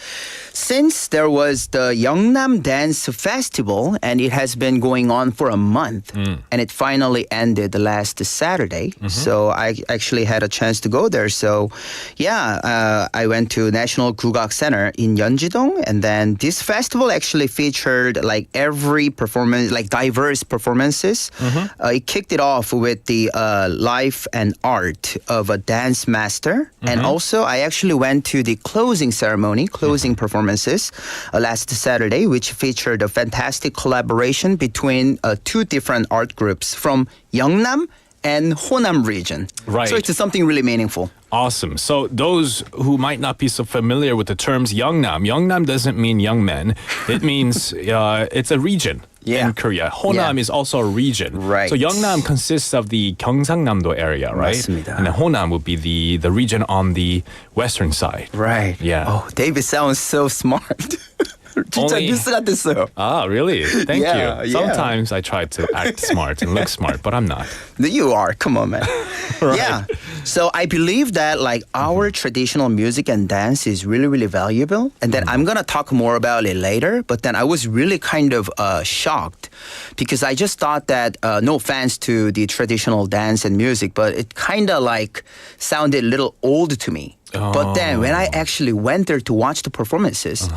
[SPEAKER 9] since there was the Yeongnam Dance Festival, and it has been going on for a month, and it finally ended last Saturday, so I actually had a chance to go there. So, yeah, I went to National Gugak Center in Yeonjidong, and then this festival actually featured like every performance, like diverse performances. It kicked it off with the life and art of a dance master. And also, I actually went to the closing ceremony, closing performances last Saturday, which featured a fantastic collaboration between two different art groups from Yeongnam and Honam region.
[SPEAKER 4] Right.
[SPEAKER 9] So it's something really meaningful.
[SPEAKER 4] Awesome. So those who might not be so familiar with the terms Yeongnam doesn't mean young men. It means it's a region.
[SPEAKER 9] Yeah.
[SPEAKER 4] In Korea. Honam
[SPEAKER 9] Yeah.
[SPEAKER 4] is also a region.
[SPEAKER 9] Right.
[SPEAKER 4] So Yeongnam consists of the Gyeongsangnam-do area, right?
[SPEAKER 9] 맞습니다.
[SPEAKER 4] And then Honam would be the region on the western side.
[SPEAKER 9] Right.
[SPEAKER 4] Yeah.
[SPEAKER 9] Oh, David sounds so smart. 진짜
[SPEAKER 4] Only-
[SPEAKER 9] 뉴스 같았어요.
[SPEAKER 4] Ah, really? Thank
[SPEAKER 9] Yeah,
[SPEAKER 4] you.
[SPEAKER 9] yeah.
[SPEAKER 4] Sometimes I try to act smart and look smart, but I'm not.
[SPEAKER 9] You are. Come on, man. Yeah. So I believe that like our traditional music and dance is really, really valuable. And then I'm going to talk more about it later. But then I was really kind of shocked because I just thought that, no offense to the traditional dance and music, but it kind of like sounded a little old to me. But then when I actually went there to watch the performances,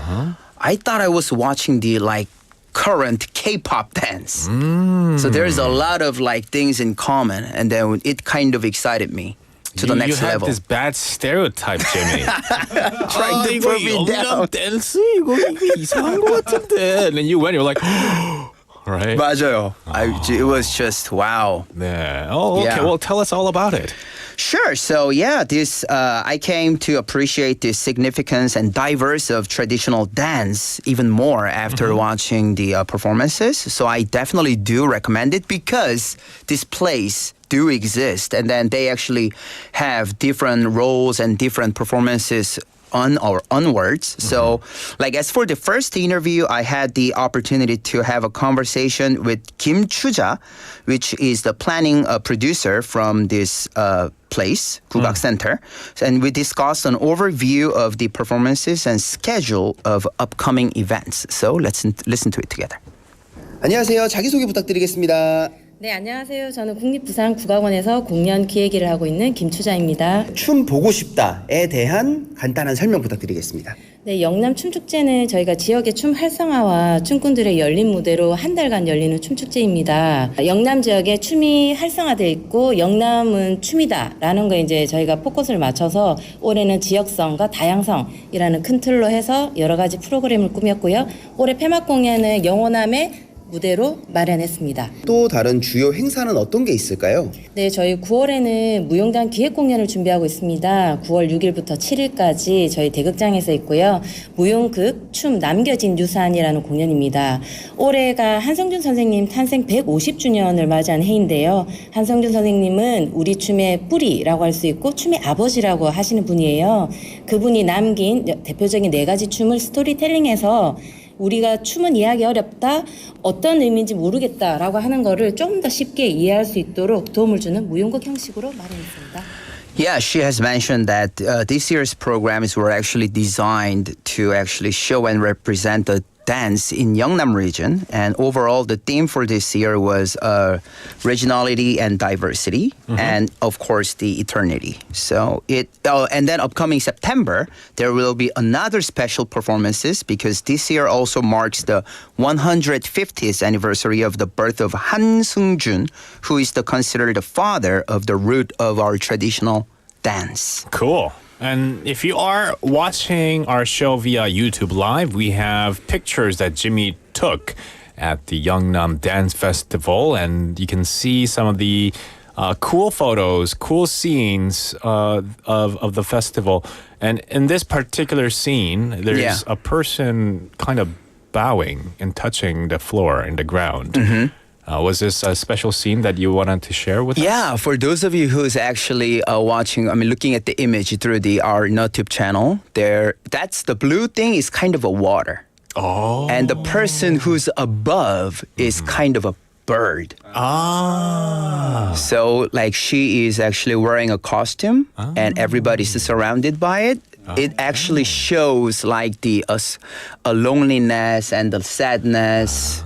[SPEAKER 9] I thought I was watching the like current K-pop dance. So there's a lot of like things in common, and then it kind of excited me to the next
[SPEAKER 4] you
[SPEAKER 9] level.
[SPEAKER 4] have this bad stereotype, Jimmy.
[SPEAKER 9] Trying to put me down.
[SPEAKER 4] 댄스 이거 이상한 것 같은데. And then you went, you're like, right?
[SPEAKER 9] 맞아요. It was just wow.
[SPEAKER 4] 네. Oh, okay.
[SPEAKER 9] Yeah.
[SPEAKER 4] Well, tell us all about it.
[SPEAKER 9] Sure. So yeah, this I came to appreciate the significance and diverse of traditional dance even more after watching the performances. So I definitely do recommend it because this place do exist, and then they actually have different roles and different performances on or onwards. So like as for the first interview, I had the opportunity to have a conversation with Kim Chuja, which is the planning producer from this place, Gugak Center. And we discussed an overview of the performances and schedule of upcoming events. So let's listen to it together.
[SPEAKER 10] 안녕하세요. 자기소개 부탁드리겠습니다.
[SPEAKER 11] 네, 안녕하세요. 저는 국립부산국악원에서 공연 기획일을 하고 있는 김추자입니다.
[SPEAKER 10] 춤 보고 싶다에 대한 간단한 설명 부탁드리겠습니다.
[SPEAKER 11] 네, 영남 춤축제는 저희가 지역의 춤 활성화와 춤꾼들의 열린 무대로 한 달간 열리는 춤축제입니다. 영남 지역에 춤이 활성화되어 있고 영남은 춤이다라는 거 이제 저희가 포커스를 맞춰서 올해는 지역성과 다양성이라는 큰 틀로 해서 여러 가지 프로그램을 꾸몄고요. 올해 폐막 공연은 영호남의 무대로 마련했습니다.
[SPEAKER 10] 또 다른 주요 행사는 어떤 게 있을까요?
[SPEAKER 11] 네, 저희 9월에는 무용단 기획 공연을 준비하고 있습니다. 9월 6일부터 7일까지 저희 대극장에서 있고요. 무용극 춤 남겨진 유산이라는 공연입니다. 올해가 한성준 선생님 탄생 150주년을 맞이한 해인데요. 한성준 선생님은 우리 춤의 뿌리라고 할 수 있고 춤의 아버지라고 하시는 분이에요. 그분이 남긴 대표적인 4가지 춤을 스토리텔링해서 우리가 춤은 이해하기 어렵다, 어떤 의미인지 모르겠다라고 하는 거를 좀 더 쉽게 이해할 수 있도록 도움을 주는 무용극 형식으로 마련했습니다.
[SPEAKER 9] Yeah, she has mentioned that this year's programs were actually designed to actually show and represent the dance in Yeongnam region, and overall the theme for this year was regionality and diversity, and of course the eternity. So and then upcoming September there will be another special performances because this year also marks the 150th anniversary of the birth of Han Seung-jun, who is considered the father of the root of our traditional dance.
[SPEAKER 4] Cool. And if you are watching our show via YouTube Live, we have pictures that Jimmy took at the Yeongnam Dance Festival, and you can see some of the cool photos, cool scenes of the festival. And in this particular scene, there's a person kind of bowing and touching the floor and the ground. Was this a special scene that you wanted to share with us?
[SPEAKER 9] Yeah, for those of you who's actually watching, looking at the image through our YouTube channel, that's the blue thing is kind of a water.
[SPEAKER 4] Oh.
[SPEAKER 9] And the person who's above is kind of a bird.
[SPEAKER 4] Ah.
[SPEAKER 9] So like she is actually wearing a costume and everybody's surrounded by it. It actually shows like the a loneliness and the sadness.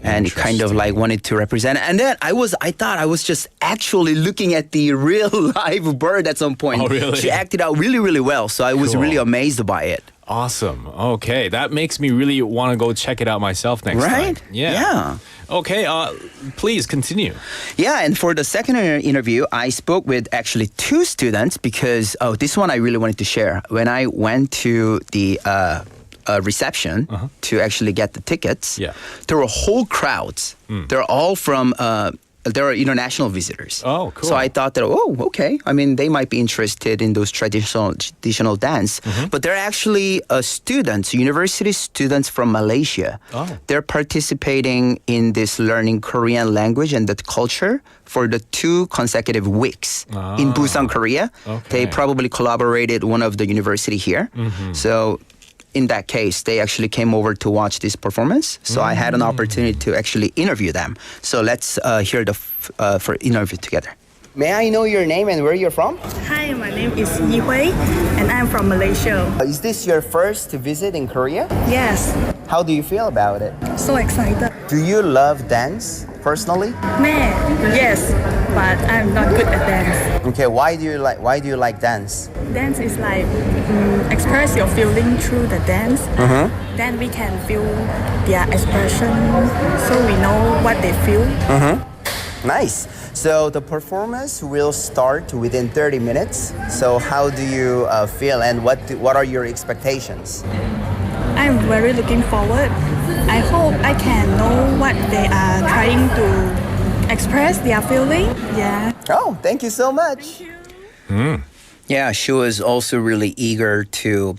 [SPEAKER 9] And it kind of like wanted to represent it. And then I thought I was just actually looking at the real live bird at some point.
[SPEAKER 4] Oh, really?
[SPEAKER 9] She acted out really, really well. So I was really amazed by it.
[SPEAKER 4] Awesome. Okay, that makes me really want to go check it out myself next time.
[SPEAKER 9] Right? Yeah.
[SPEAKER 4] Okay, please continue.
[SPEAKER 9] Yeah, and for the second interview, I spoke with actually 2 students because, this one I really wanted to share. When I went to the reception to actually get the tickets, there were whole crowds. They're all from there are international visitors.
[SPEAKER 4] Oh, cool.
[SPEAKER 9] So I thought that, okay. They might be interested in those traditional dance. But they're actually students, university students from Malaysia.
[SPEAKER 4] Oh.
[SPEAKER 9] They're participating in this learning Korean language and the culture for the 2 consecutive weeks in Busan, Korea.
[SPEAKER 4] Okay.
[SPEAKER 9] They probably collaborated one of the university here. So in that case, they actually came over to watch this performance. So I had an opportunity to actually interview them. So let's hear the for interview together.
[SPEAKER 10] May I know your name and where you're from?
[SPEAKER 12] Hi, my name is Yi Hui, and I'm from Malaysia.
[SPEAKER 10] Is this your first visit in Korea?
[SPEAKER 12] Yes,
[SPEAKER 10] How do you feel about it?
[SPEAKER 12] so excited.
[SPEAKER 10] Do you love dance personally?
[SPEAKER 12] Yes, but I'm not good at dance.
[SPEAKER 10] Okay, why do you like dance?
[SPEAKER 12] Dance is like express your feeling through the dance. Then we can feel their expression, so we know what they feel.
[SPEAKER 10] Nice. So the performance will start within 30 minutes. So how do you feel and what are your expectations?
[SPEAKER 12] I'm very looking forward. I hope I can know what they are trying to express their feeling. Yeah.
[SPEAKER 10] Oh, thank you so much.
[SPEAKER 9] Yeah, she was also really eager to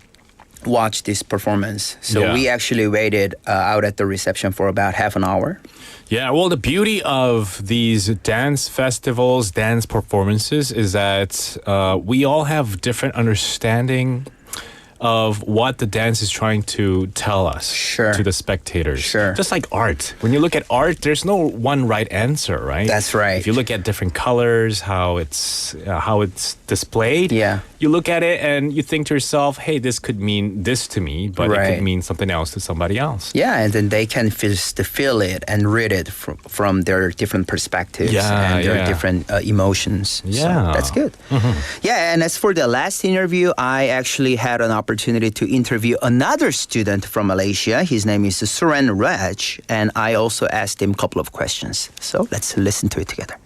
[SPEAKER 9] watch this performance. So
[SPEAKER 4] Yeah.
[SPEAKER 9] we actually waited out at the reception for about half an hour.
[SPEAKER 4] Yeah, well, the beauty of these dance festivals, dance performances is that we all have different understanding of what the dance is trying to tell us to the spectators.
[SPEAKER 9] Sure.
[SPEAKER 4] Just like art. When you look at art, there's no one right answer, right?
[SPEAKER 9] That's right.
[SPEAKER 4] If you look at different colors, how it's displayed, you look at it and you think to yourself, hey, this could mean this to me, but it could mean something else to somebody else.
[SPEAKER 9] Yeah, and then they can feel it and read it from their different perspectives and their different emotions.
[SPEAKER 4] Yeah.
[SPEAKER 9] So that's good. Yeah, and as for the last interview, I actually had an opportunity to interview another student from Malaysia. His name is Suren Raj, and I also asked him a couple of questions. So let's listen to it together.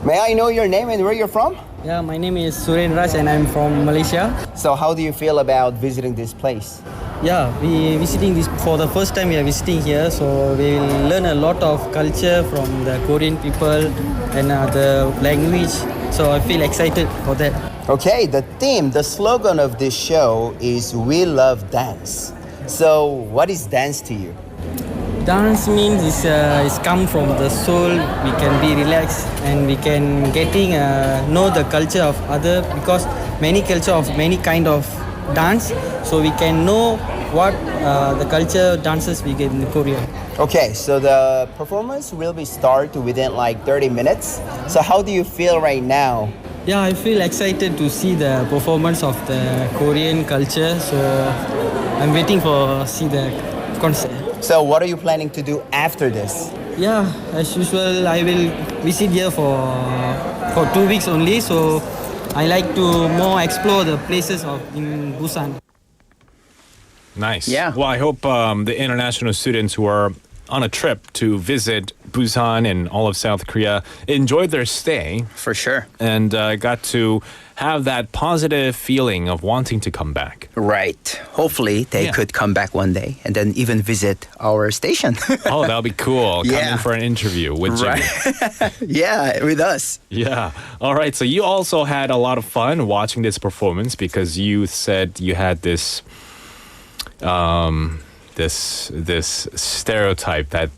[SPEAKER 9] May I know your name and where you're from?
[SPEAKER 13] Yeah, my name is Suren Raj and I'm from Malaysia.
[SPEAKER 10] So how do you feel about visiting this place?
[SPEAKER 13] Yeah, we visiting this for the first time we are visiting here, so we will learn a lot of culture from the Korean people and the language. So I feel excited for that.
[SPEAKER 10] Okay, the theme, the slogan of this show is "We Love Dance." So what is dance to you?
[SPEAKER 13] Dance means it's come from the soul. We can be relaxed and we can know the culture of other, because many culture of many kind of dance. So we can know what the culture dances we get in Korea.
[SPEAKER 10] Okay, so the performance will be start within like 30 minutes. So how do you feel right now?
[SPEAKER 13] Yeah, I feel excited to see the performance of the Korean culture. So I'm waiting for see the concert.
[SPEAKER 10] So what are you planning to do after this?
[SPEAKER 13] Yeah, as usual, I will visit here for 2 weeks only. So I like to more explore the places in Busan.
[SPEAKER 4] Nice. Yeah. Well, I hope the international students who are on a trip to visit Busan and all of South Korea enjoyed their stay.
[SPEAKER 9] For sure.
[SPEAKER 4] And got to have that positive feeling of wanting to come back.
[SPEAKER 9] Right. Hopefully they could come back one day and then even visit our station.
[SPEAKER 4] Oh, that'll be cool. Come in for an interview with Jimmy.
[SPEAKER 9] Yeah, with us.
[SPEAKER 4] Yeah. All right. So you also had a lot of fun watching this performance because you said you had this this stereotype that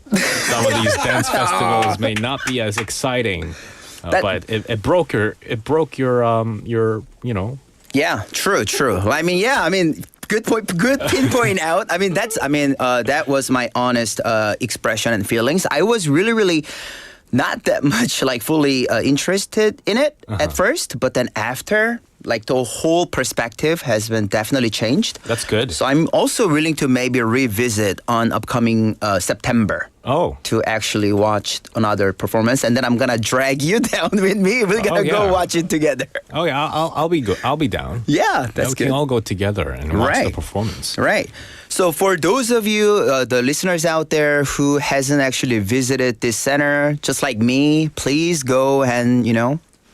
[SPEAKER 4] some of these dance festivals may not be as exciting, but it broke your you know.
[SPEAKER 9] Yeah, true. I mean, good pinpoint out. I mean, that was my honest expression and feelings. I was really not that much like fully interested in it at first, but then after, like the whole perspective has been definitely changed.
[SPEAKER 4] That's good.
[SPEAKER 9] So I'm also willing to maybe revisit on upcoming September.
[SPEAKER 4] Oh.
[SPEAKER 9] To actually watch another performance, and then I'm gonna drag you down with me. We're gonna go watch it together.
[SPEAKER 4] Oh yeah, I'll be good. I'll be down.
[SPEAKER 9] Yeah, that's
[SPEAKER 4] we
[SPEAKER 9] good.
[SPEAKER 4] can all go together and watch the performance.
[SPEAKER 9] Right. So for those of you, the listeners out there who hasn't actually visited this center, just like me, please go and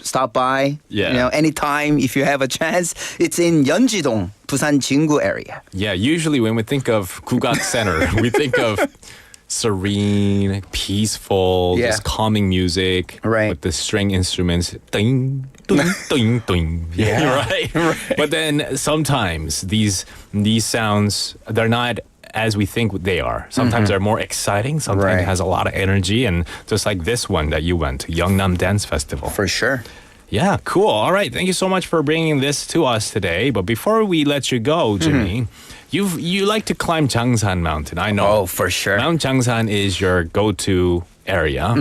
[SPEAKER 9] stop by.
[SPEAKER 4] Yeah.
[SPEAKER 9] Anytime if you have a chance. It's in Yeonji-dong, Busan Jingu area.
[SPEAKER 4] Yeah. Usually when we think of Gugak Center, we think of serene, peaceful, just calming music with the string instruments. Ding, ding, ding, ding.
[SPEAKER 9] Yeah.
[SPEAKER 4] Right? But then sometimes these sounds, they're not as we think they are. Sometimes they're more exciting. Sometimes it has a lot of energy. And just like this one that you went to, Yeongnam Dance Festival.
[SPEAKER 9] For sure.
[SPEAKER 4] Yeah, cool. All right. Thank you so much for bringing this to us today. But before we let you go, Jimmy, you like to climb Jangsan Mountain. I know.
[SPEAKER 9] Oh, for sure.
[SPEAKER 4] Mount Jangsan is your go-to area.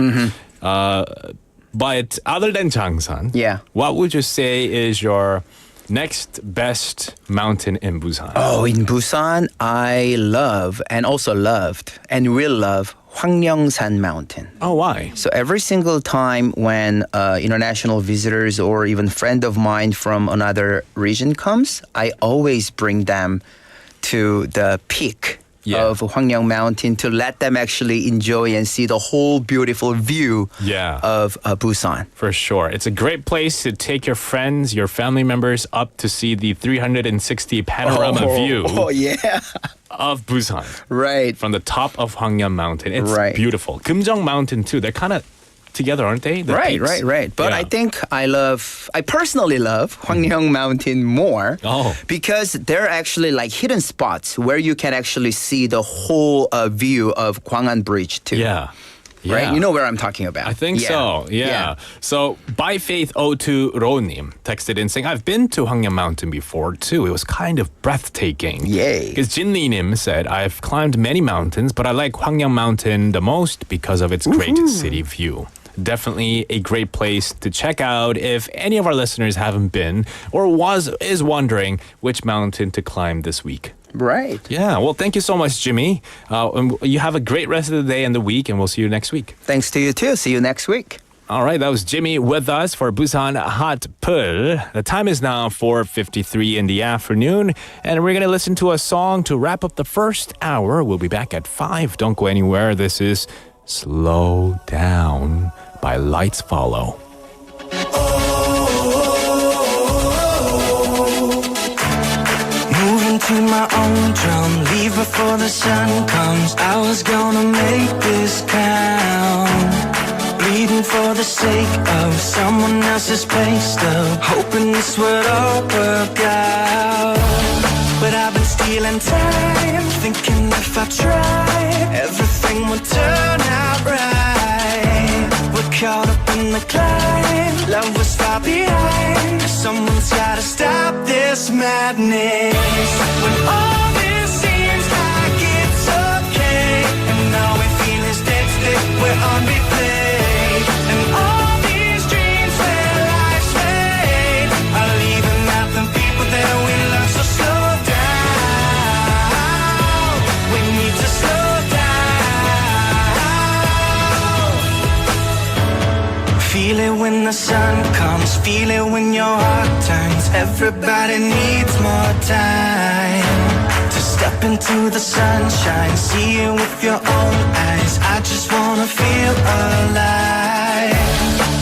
[SPEAKER 4] But other than Jangsan, what would you say is your next best mountain in Busan?
[SPEAKER 9] Oh, in Busan, I love and also loved and will love Hwangryongsan Mountain.
[SPEAKER 4] Oh, why?
[SPEAKER 9] So every single time when international visitors or even friend of mine from another region comes, I always bring them to the peak of Hwangryong Mountain to let them actually enjoy and see the whole beautiful view of Busan.
[SPEAKER 4] For sure. It's a great place to take your friends, your family members up to see the 360 panorama view of Busan.
[SPEAKER 9] Right.
[SPEAKER 4] From the top of Hwangryong Mountain. It's beautiful. Kimjeong Mountain too. They're kind of together, aren't they? The
[SPEAKER 9] Right. But
[SPEAKER 4] Yeah.
[SPEAKER 9] I think I personally love Hwangryong Mountain more because they're actually like hidden spots where you can actually see the whole view of Gwangan Bridge too.
[SPEAKER 4] Yeah.
[SPEAKER 9] Right? You know where I'm talking about.
[SPEAKER 4] I think so, yeah. So, By Faith O2 Ronim texted in saying, I've been to Hwangryong Mountain before too. It was kind of breathtaking.
[SPEAKER 9] Yay.
[SPEAKER 4] Because Jin Lee Nim said, I've climbed many mountains, but I like Hwangryong Mountain the most because of its great city view. Definitely a great place to check out if any of our listeners haven't been or is wondering which mountain to climb this week.
[SPEAKER 9] Right.
[SPEAKER 4] Yeah. Well, thank you so much, Jimmy. And you have a great rest of the day and the week, and we'll see you next week.
[SPEAKER 9] Thanks to you too. See you next week.
[SPEAKER 4] All right, that was Jimmy with us for Busanhatplr. The time is now 4:53 in the afternoon, and we're going to listen to a song to wrap up the first hour. We'll be back at 5. Don't go anywhere. This is Slow Down by Lights Follow.
[SPEAKER 5] To my own drum, leave before the sun comes. I was gonna make this count, bleeding for the sake of someone else's pay stub, hoping this would all work out. But I've been stealing time, thinking if I tried, everything would turn out right. We're caught up in the climb, love was far behind. Someone's gotta stop this madness. When all this seems like it's okay, and all we feel is dead stick, we're on replay. And all these dreams where life's made are leaving out the people that we love. So slow down, we need to slow down. Feel it when the sun comes, feel it when your heart turns. Everybody needs more time to step into the sunshine, see it with your own eyes. I just wanna feel alive,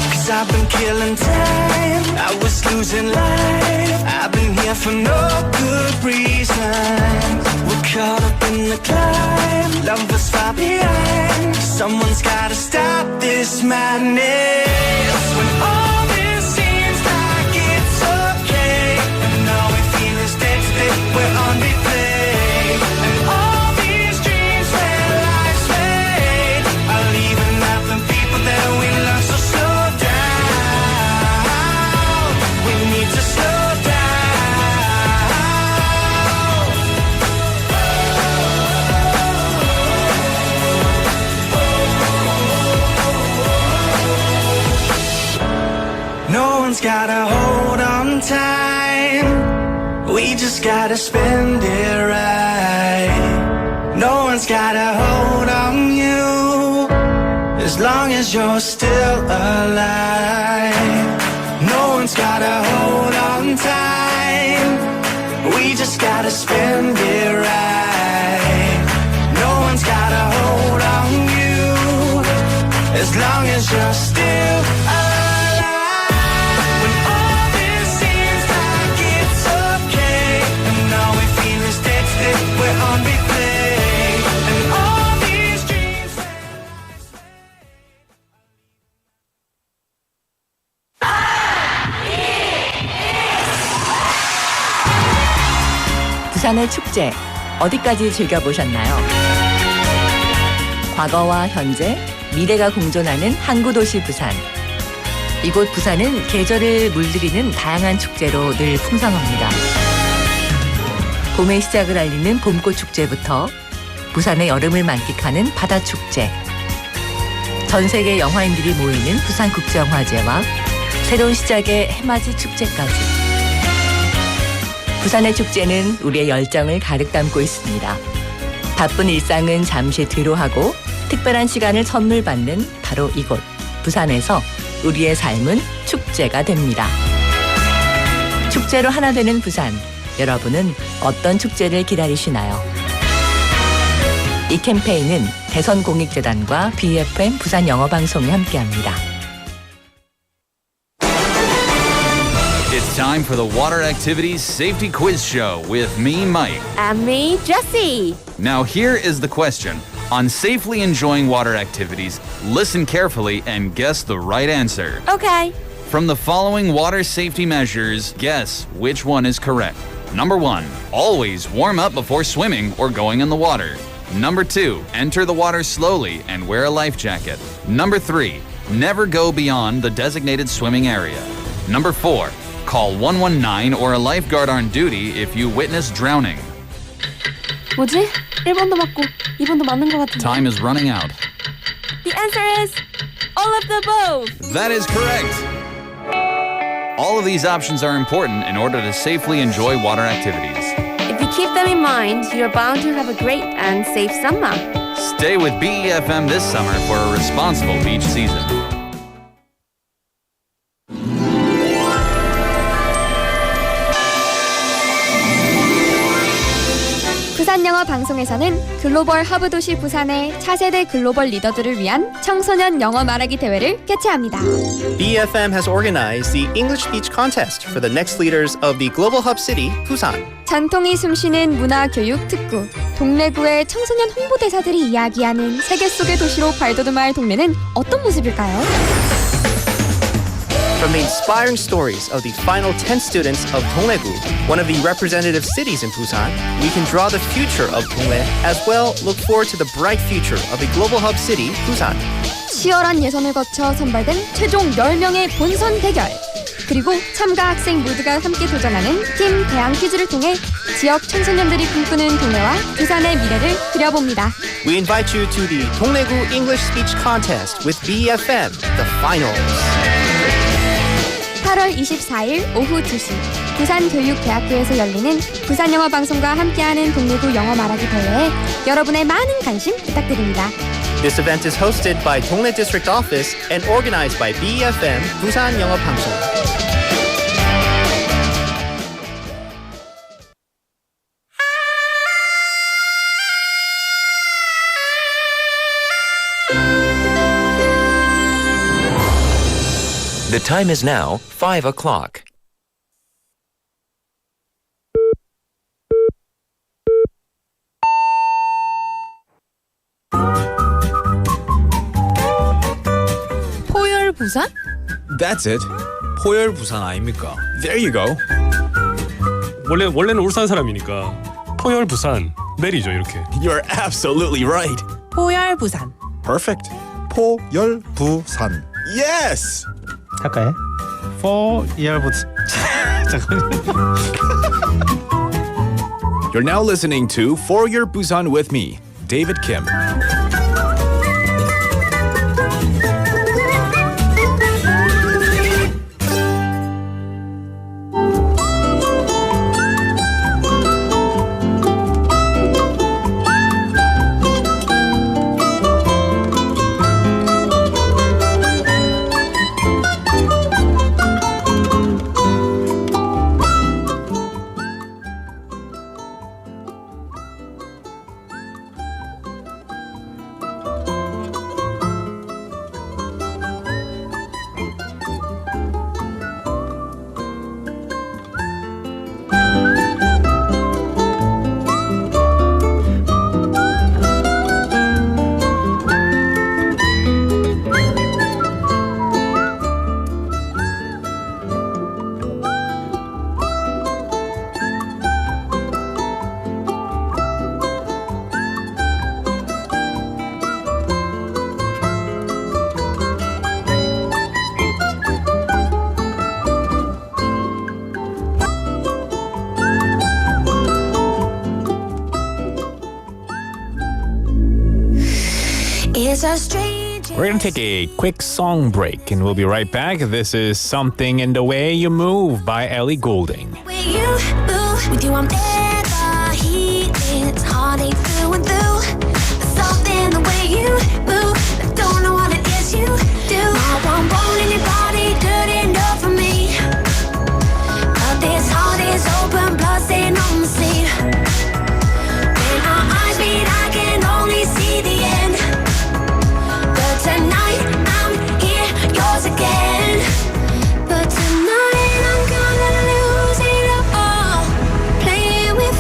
[SPEAKER 5] 'cause I've been killing time, I was losing life. I've been here for no good reason. We're caught up in the climb, love was far behind. Someone's gotta stop this madness. When all this seems like it's okay, and all we feel is dead stick, we're on replay. And all these dreams where life's made are leaving out the people that we love. So slow down, we need to slow down. No one's gotta hold on time, we just gotta spend it right. No one's gotta hold on you, as long as you're still alive. No one's gotta hold on time, we just gotta spend it right. No one's gotta hold on you, as long as you're still alive.
[SPEAKER 7] 부산의 축제 어디까지 즐겨보셨나요? 과거와 현재, 미래가 공존하는 항구도시 부산. 이곳 부산은 계절을 물들이는 다양한 축제로 늘 풍성합니다. 봄의 시작을 알리는 봄꽃 축제부터 부산의 여름을 만끽하는 바다축제, 전 세계 영화인들이 모이는 부산국제영화제와 새로운 시작의 해맞이 축제까지. 부산의 축제는 우리의 열정을 가득 담고 있습니다. 바쁜 일상은 잠시 뒤로하고 특별한 시간을 선물 받는 바로 이곳 부산에서 우리의 삶은 축제가 됩니다. 축제로 하나 되는 부산, 여러분은 어떤 축제를 기다리시나요? 이 캠페인은 대선공익재단과 BFM 부산영어방송이 함께합니다.
[SPEAKER 14] It's time for the Water Activities Safety Quiz Show with me, Mike.
[SPEAKER 15] And me, Jessie.
[SPEAKER 14] Now here is the question. On safely enjoying water activities, listen carefully and guess the right answer.
[SPEAKER 15] Okay.
[SPEAKER 14] From the following water safety measures, guess which one is correct. Number 1, always warm up before swimming or going in the water. Number 2, enter the water slowly and wear a life jacket. Number 3, never go beyond the designated swimming area. Number 4, call 119 or a lifeguard on duty if you witness drowning.
[SPEAKER 15] 뭐지? 1번도 맞고 2번도 맞는 것 같은데.
[SPEAKER 14] Time is running out.
[SPEAKER 15] The answer is all of the above.
[SPEAKER 14] That is correct. All of these options are important in order to safely enjoy water activities.
[SPEAKER 15] If you keep them in mind, you're bound to have a great and safe summer.
[SPEAKER 14] Stay with BEFM this summer for a responsible beach season.
[SPEAKER 16] 부산영어 방송에서는 글로벌 허브 도시 부산의 차세대 글로벌 리더들을 위한 청소년 영어 말하기 대회를 개최합니다.
[SPEAKER 17] BEFM has organized the English Speech Contest for the next leaders of the global hub city, Busan.
[SPEAKER 16] 전통이 숨쉬는 문화교육 특구, 동래구의 청소년 홍보대사들이 이야기하는 세계 속의 도시로 발돋움할 동네는 어떤 모습일까요?
[SPEAKER 17] From the inspiring stories of the final 10 students of Dongdaegu, one of the representative cities in Busan, we can draw the future of Dongdae as well look forward to the bright future of the global hub city, Busan.
[SPEAKER 16] 치열한 예선을 거쳐 선발된 최종 10명의 본선 대결. 그리고 참가 학생 모두가 함께 도전하는 팀 대항 퀴즈를 통해 지역 청소년들이 꿈꾸는 동네와 부산의 미래를 그려봅니다.
[SPEAKER 17] We invite you to the Dongdaegu English Speech Contest with BEFM, the finals.
[SPEAKER 16] 8월 24일 오후 2시 부산교육대학교에서 열리는 부산영어방송과 함께하는 동래구 영어 말하기 대회에 여러분의 많은 관심 부탁드립니다.
[SPEAKER 17] This event is hosted by Dongdae District Office and organized by BEFM, 부산영어방송.
[SPEAKER 18] The time is now 5 o'clock.
[SPEAKER 7] 포열 부산?
[SPEAKER 4] That's it. 포열 부산 아닙니까? There you go.
[SPEAKER 19] 원래는 울산 사람이니까 포열 부산 내리죠 이렇게.
[SPEAKER 2] You're absolutely right.
[SPEAKER 7] 포열 부산.
[SPEAKER 2] Perfect. 포열 부산. Yes.
[SPEAKER 13] 할까요? 포열 부산.
[SPEAKER 4] You're now listening to For Your Busan with me, David Kim. We're going to take a quick song break and we'll be right back. This is Something in the Way You Move by Ellie Goulding.
[SPEAKER 20] With you I'm never healing. It's heartache through and through. There's something the way you move. I don't know what it is you do. No one won't anybody good enough for me. But this heart is open, blood stain on the seat. When our eyes meet, I can only see the end. But tonight I'm here, yours again. But tonight I'm gonna lose it all, playing with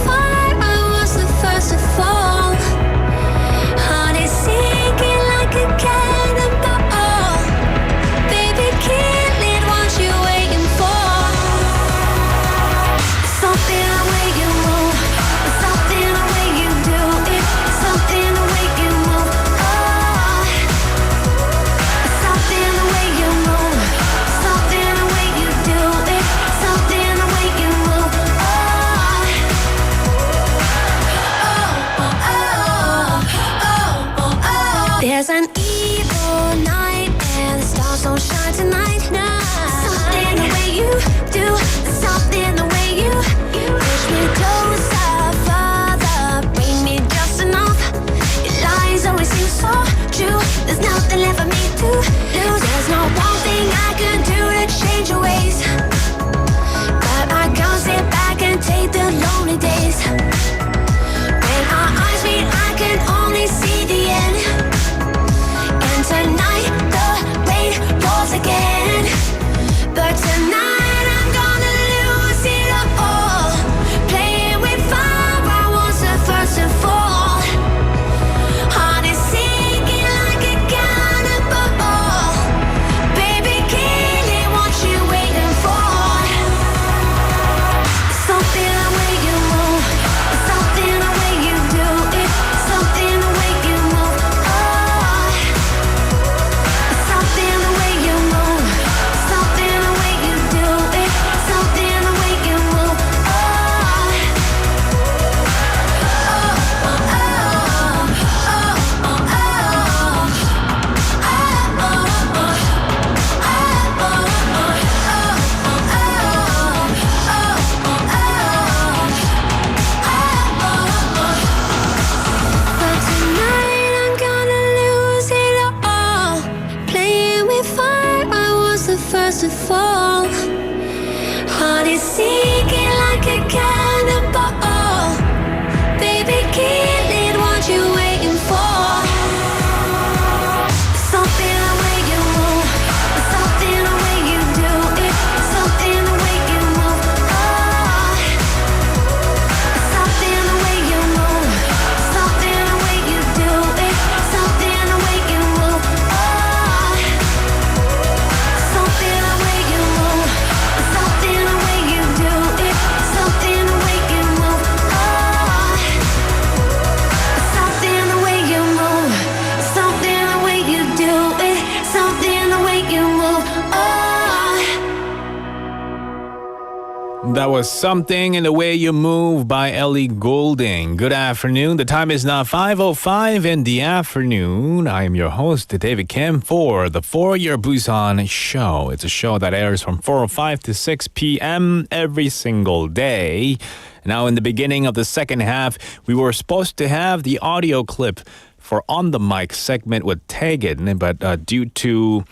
[SPEAKER 4] That was Something in the Way You Move by Ellie Goulding. Good afternoon. The time is now 5:05 in the afternoon. I am your host, David Kim, for the For Your Busan show. It's a show that airs from 4:05 to 6 p.m. every single day. Now, in the beginning of the second half, we were supposed to have the audio clip for On the Mic segment with Tegan, but due to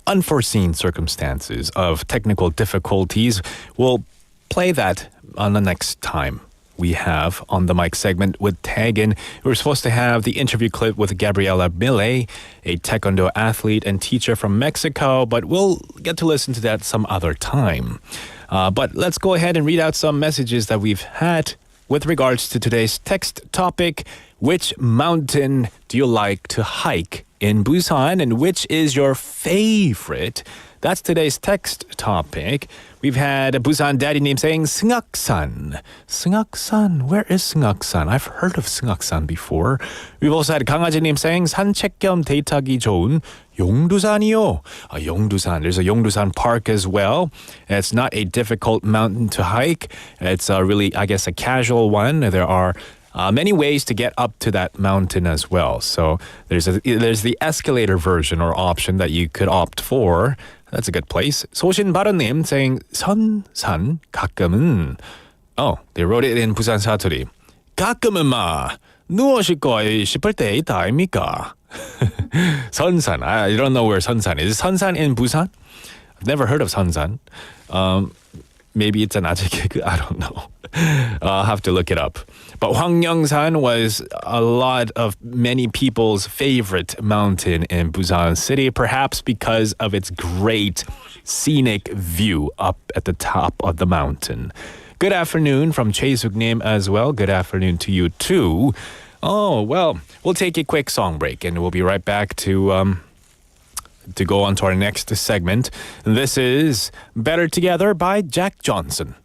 [SPEAKER 4] unforeseen circumstances of technical difficulties, we'll play that on the next time we have On the Mic segment with Tegan. We were supposed to have the interview clip with Gabriella, a taekwondo athlete and teacher from Mexico, but we'll get to listen to that some other time. But let's go ahead and read out some messages that we've had with regards to today's text topic. Which mountain do you like to hike in Busan, and which is your favorite? That's today's text topic. We've had Busan Daddy님 saying Seungaksan. Seungaksan, where is Seungaksan? I've heard of Seungaksan before. We've also had 강아지님 saying 산책 겸 데이트하기 좋은 용두산이요. 용두산. There's a Yongdusan Park as well. It's not a difficult mountain to hike. It's really, I guess, a casual one. There are many ways to get up to that mountain as well. So there's the escalator version or option that you could opt for. That's a good place. 소신바르님 saying 선산 가끔은. Oh, they wrote it in 부산 사투리. 가끔은 마 누워 쉴까 싶을 때 있다 아닙니까? 선산. I don't know where 선산 is. Is 선산 in Busan? I've never heard of 선산. Maybe it's an 아재 개그. I don't know. I'll have to look it up. But Hwangryongsan was a lot of many people's favorite mountain in Busan City, perhaps because of its great scenic view up at the top of the mountain. Good afternoon from Chae-suk-nim as well. Good afternoon to you too. Oh, well, we'll take a quick song break and we'll be right back to go on to our next segment. This is Better Together by Jack Johnson.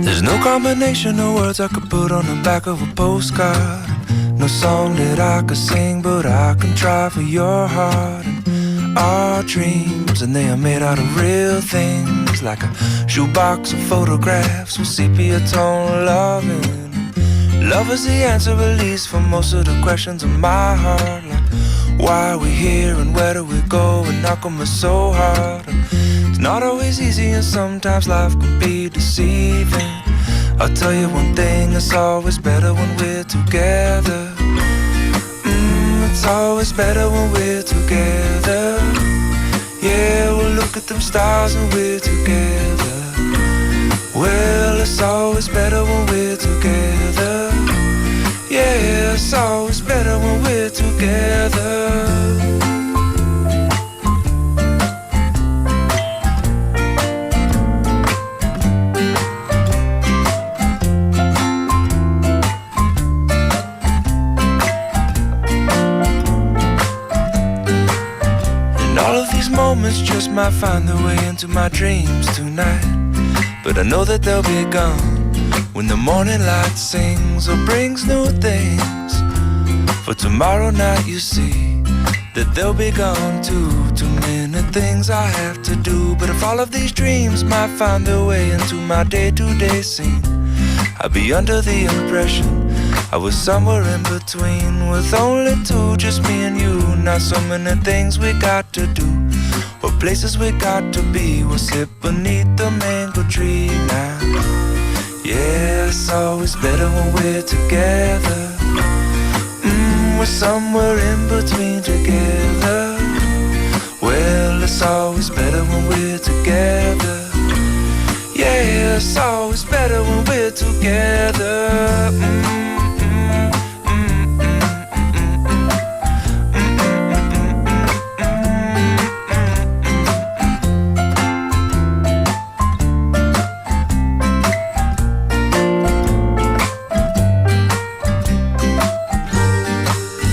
[SPEAKER 5] There's no combination of words I could put on the back of a postcard. No song that I could sing, but I can try for your heart. And our dreams, and they are made out of real things, like a shoebox of photographs with sepia tone loving. Love is the answer, at least, for most of the questions in my heart, like why are we here and where do we go, and how come it's so hard. And it's not always easy, and sometimes life can be deceiving. I'll tell you one thing, it's always better when we're together. It's always better when we're together. Yeah, we'll look at them stars and we're together. Well, it's always better when we're together. Yeah, it's always better when we're together. Moments just might find their way into my dreams tonight, but I know that they'll be gone when the morning light sings or brings new things. For tomorrow night you see that they'll be gone too. Too many things I have to do, but if all of these dreams might find their way into my day-to-day scene, I'd be under the impression I was somewhere in between, with only two, just me and you. Not so many things we got to do, or places we got to be. We'll sit beneath the mango tree now. Yeah, it's always better when we're together. We're somewhere in between together. Well, it's always better when we're together. Yeah, it's always better when we're together.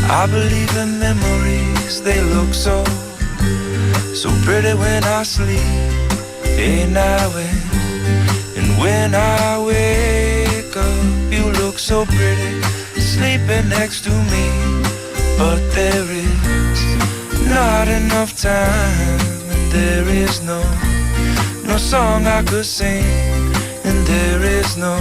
[SPEAKER 5] I believe in memories, they look so pretty when I sleep. Day now and when I wake up, you look so pretty, sleeping next to me. but there is not enough time, and there is no song I could sing, and there is no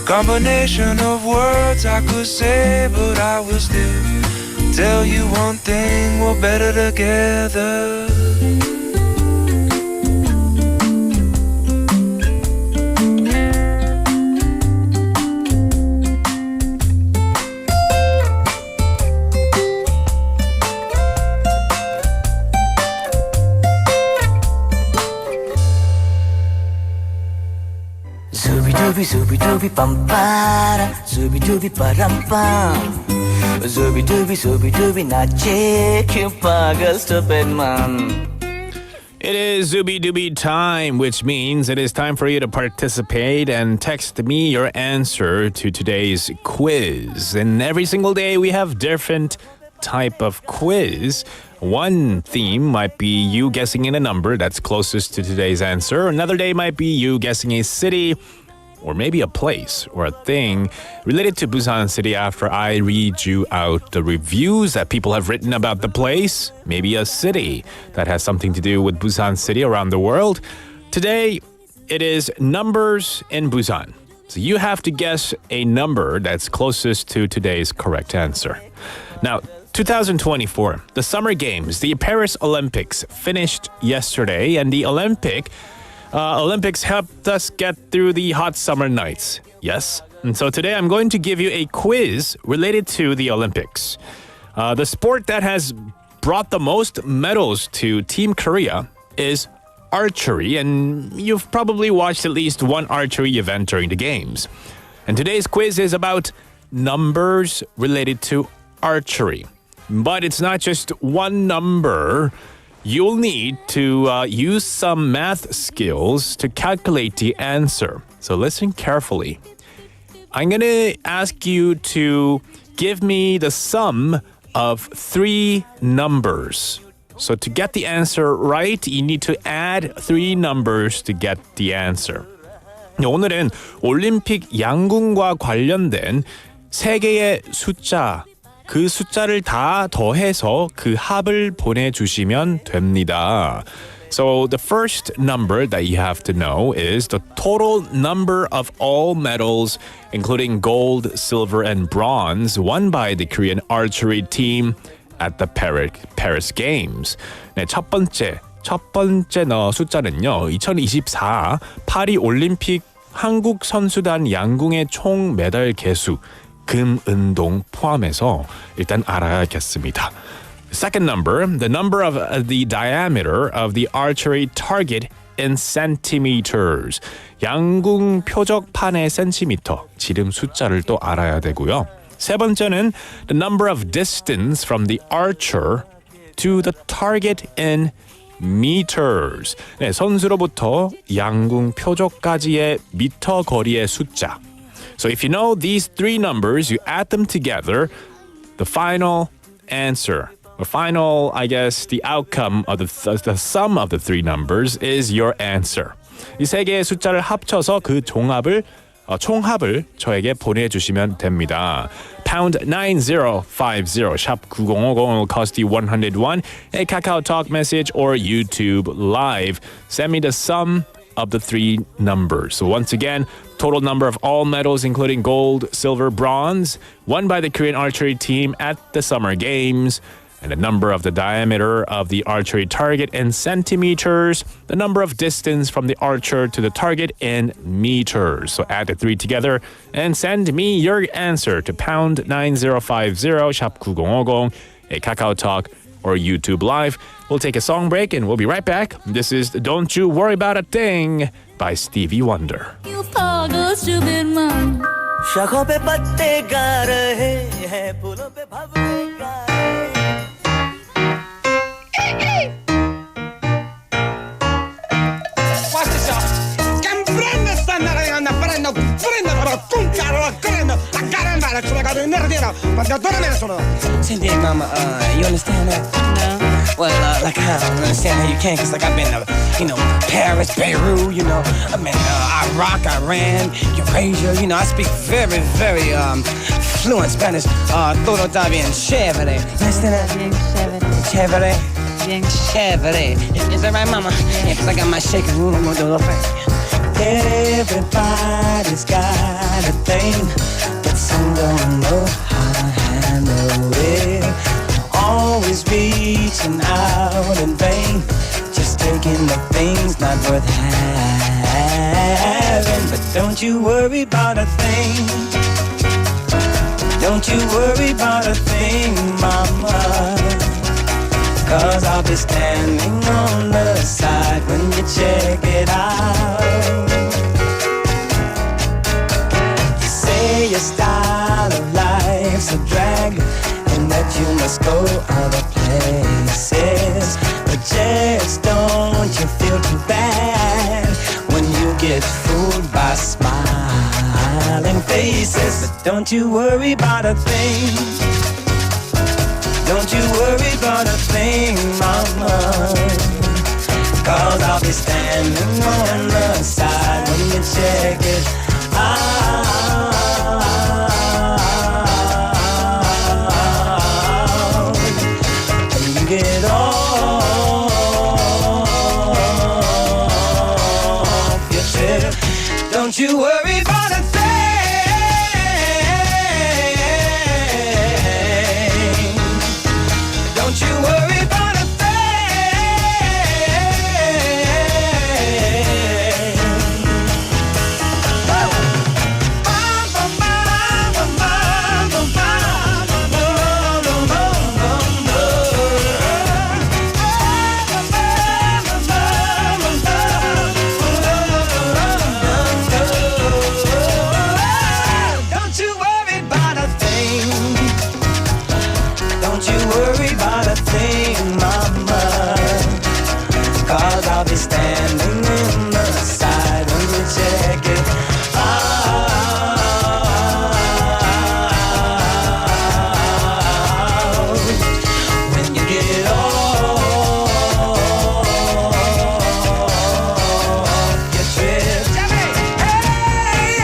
[SPEAKER 5] combination of words I could say, but I will still tell you one thing, we're better together. Zooby bum para, zooby dooby param pam. Zooby dooby not chicken stupid man.
[SPEAKER 4] It is Zooby Dooby time, which means it is time for you to participate and text me your answer to today's quiz. And every single day we have different type of quiz. One theme might be you guessing in a number that's closest to today's answer. Another day might be you guessing a city, or maybe a place or a thing related to Busan City after I read you out the reviews that people have written about the place. Maybe a city that has something to do with Busan City around the world. Today, it is numbers in Busan. So you have to guess a number that's closest to today's correct answer. Now, 2024, the Summer Games, the Paris Olympics finished yesterday, and the Olympics helped us get through the hot summer nights. Yes? And so today I'm going to give you a quiz related to the Olympics. The sport that has brought the most medals to Team Korea is archery, and you've probably watched at least one archery event during the games. And today's quiz is about numbers related to archery. But it's not just one number. You'll need to use some math skills to calculate the answer. So listen carefully. I'm going to ask you to give me the sum of 3 numbers. So to get the answer right, you need to add 3 numbers to get the answer. 오늘은 올림픽 양궁과 관련된 3개의 숫자, 그 숫자를 다 더해서 그 합을 보내주시면 됩니다. So the first number that you have to know is the total number of all medals, including gold, silver, and bronze, won by the Korean archery team at the Paris Games. 네, 첫 번째 숫자는요. 2024 파리 올림픽 한국 선수단 양궁의 총 메달 개수 금, 은동 포함해서 일단 알아야겠습니다. Second number, the number of the diameter of the archery target in centimeters. 양궁 표적판의 센티미터, 지름 숫자를 또 알아야 되고요. 세 번째는 the number of distance from the archer to the target in meters. 네, 선수로부터 양궁 표적까지의 미터 거리의 숫자. So if you know these 3 numbers, you add them together, the final answer, the final, I guess, the outcome of the sum of the 3 numbers is your answer. 이 3개의 숫자를 합쳐서 그 총합을 저에게 보내주시면 됩니다. Pound 9050 샵 9050 will cost you 101. A Kakao Talk message or YouTube Live. Send me the sum of the 3 numbers. So once again, total number of all medals, including gold, silver, bronze, won by the Korean archery team at the Summer Games, and the number of the diameter of the archery target in centimeters, the number of distance from the archer to the target in meters. So add the 3 together and send me your answer to pound 9050 샵 9050, a Kakao Talk or YouTube Live. We'll take a song break and we'll be right back. This is Don't You Worry About a Thing by Stevie Wonder.
[SPEAKER 5] Senti, mama, you understand that? No.
[SPEAKER 21] Well, like I don't understand how you can, cause like I've been to, Paris, Beirut, I've been to Iraq, Iran, Eurasia, I speak very, very fluent Spanish. Todo está bien chévere. Understand that? Bien chévere. Bien chévere. Is that right, mama? Yeah, cause I got my shaker. I'm gonna do a little thing.
[SPEAKER 5] Everybody's got a thing, but some don't know how to handle it. Always reaching out in vain, just taking the things not worth having. But don't you worry about a thing. Don't you worry about a thing, mama. Cause I'll be standing on the side when you check it out. You say your style of life's a drag and that you must go other places, but just don't you feel too bad when you get fooled by smiling faces. But don't you worry about a thing. Don't you worry about a thing, mama. Cause I'll be standing on the side when you check it out. When you get off your trip, don't you worry about a thing. Don't you worry about a I'll be standing in the side when you check it out. When you get off your trip. Hey,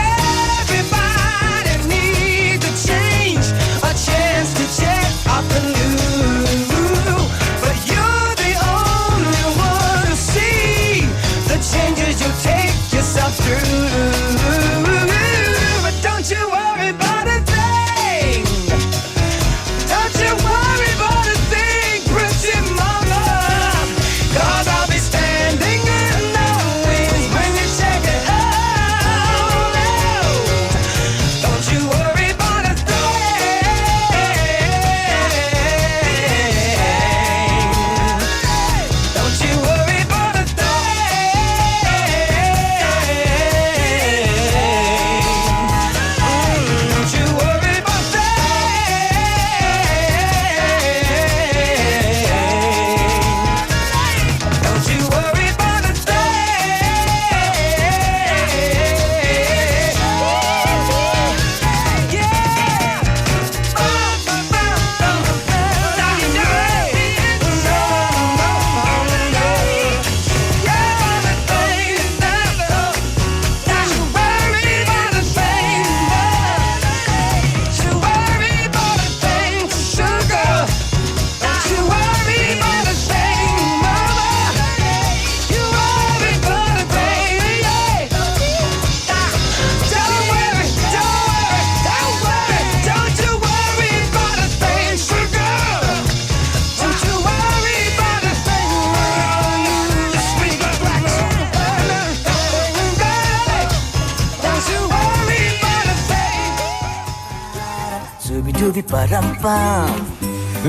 [SPEAKER 5] everybody needs a change, a chance to check out the new. But you're the only one to see the changes you take yourself through. But don't you worry about a thing. Don't you worry about a thing, pretty mama. Cause I'll be standing in the wings when you check it out. Don't you worry about a thing. Don't you worry about a Don't you worry about Don't you worry about a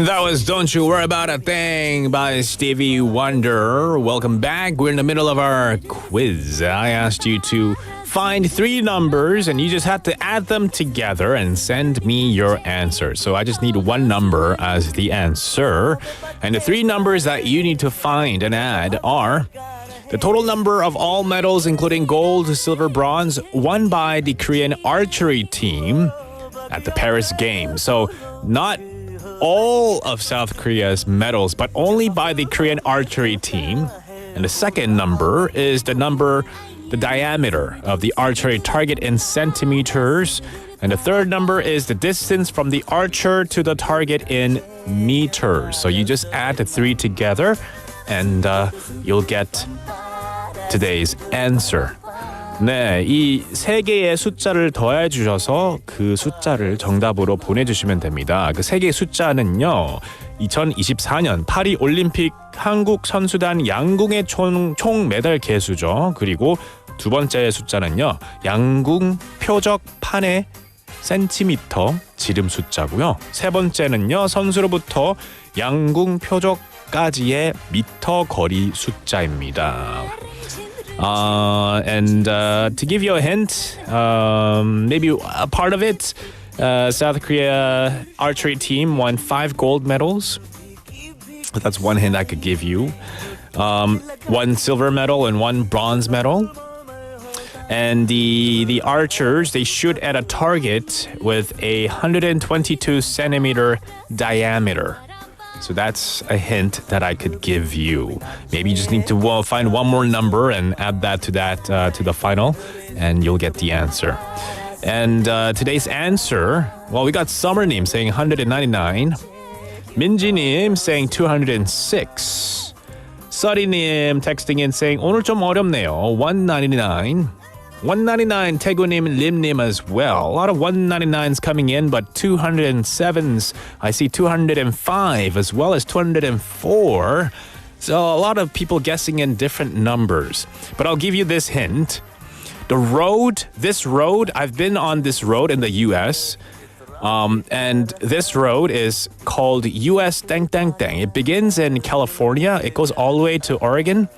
[SPEAKER 4] That was Don't You Worry About a Thing by Stevie Wonder. Welcome back. We're in the middle of our quiz. I asked you to find 3 numbers and you just have to add them together and send me your answer. So I just need 1 number as the answer. And the 3 numbers that you need to find and add are the total number of all medals, including gold, silver, bronze, won by the Korean archery team at the Paris Games. So not all of South Korea's medals, but only by the Korean archery team. And the second number is the diameter of the archery target in centimeters. And the third number is the distance from the archer to the target in meters. So you just add the three together and you'll get today's answer. 네, 이 세 개의 숫자를 더해 주셔서 그 숫자를 정답으로 보내주시면 됩니다. 그 세 개의 숫자는요, 2024년 파리 올림픽 한국 선수단 양궁의 총 메달 개수죠. 그리고 두 번째 숫자는요, 양궁 표적 판의 센티미터 지름 숫자고요. 세 번째는요, 선수로부터 양궁 표적까지의 미터 거리 숫자입니다. And to give you a hint, maybe a part of it, South Korea archery team won 5 gold medals. That's one hint I could give you. 1 silver medal and 1 bronze medal. And the archers, they shoot at a target with a 122 centimeter diameter. So that's a hint that I could give you. Maybe you just need to find one more number and add that to the final, and you'll get the answer. And today's answer, well, we got Summer님 saying 199, 민지님 saying 206, 써리님 texting in saying 오늘 좀 어렵네요, 199. 199, 태구님, 림님 as well. A lot of 199s coming in, but 207s, I see 205 as well as 204. So a lot of people guessing in different numbers. But I'll give you this hint. This road, I've been on this road in the US. And this road is called US Dang Dang Dang. It begins in California. It goes all the way to Oregon.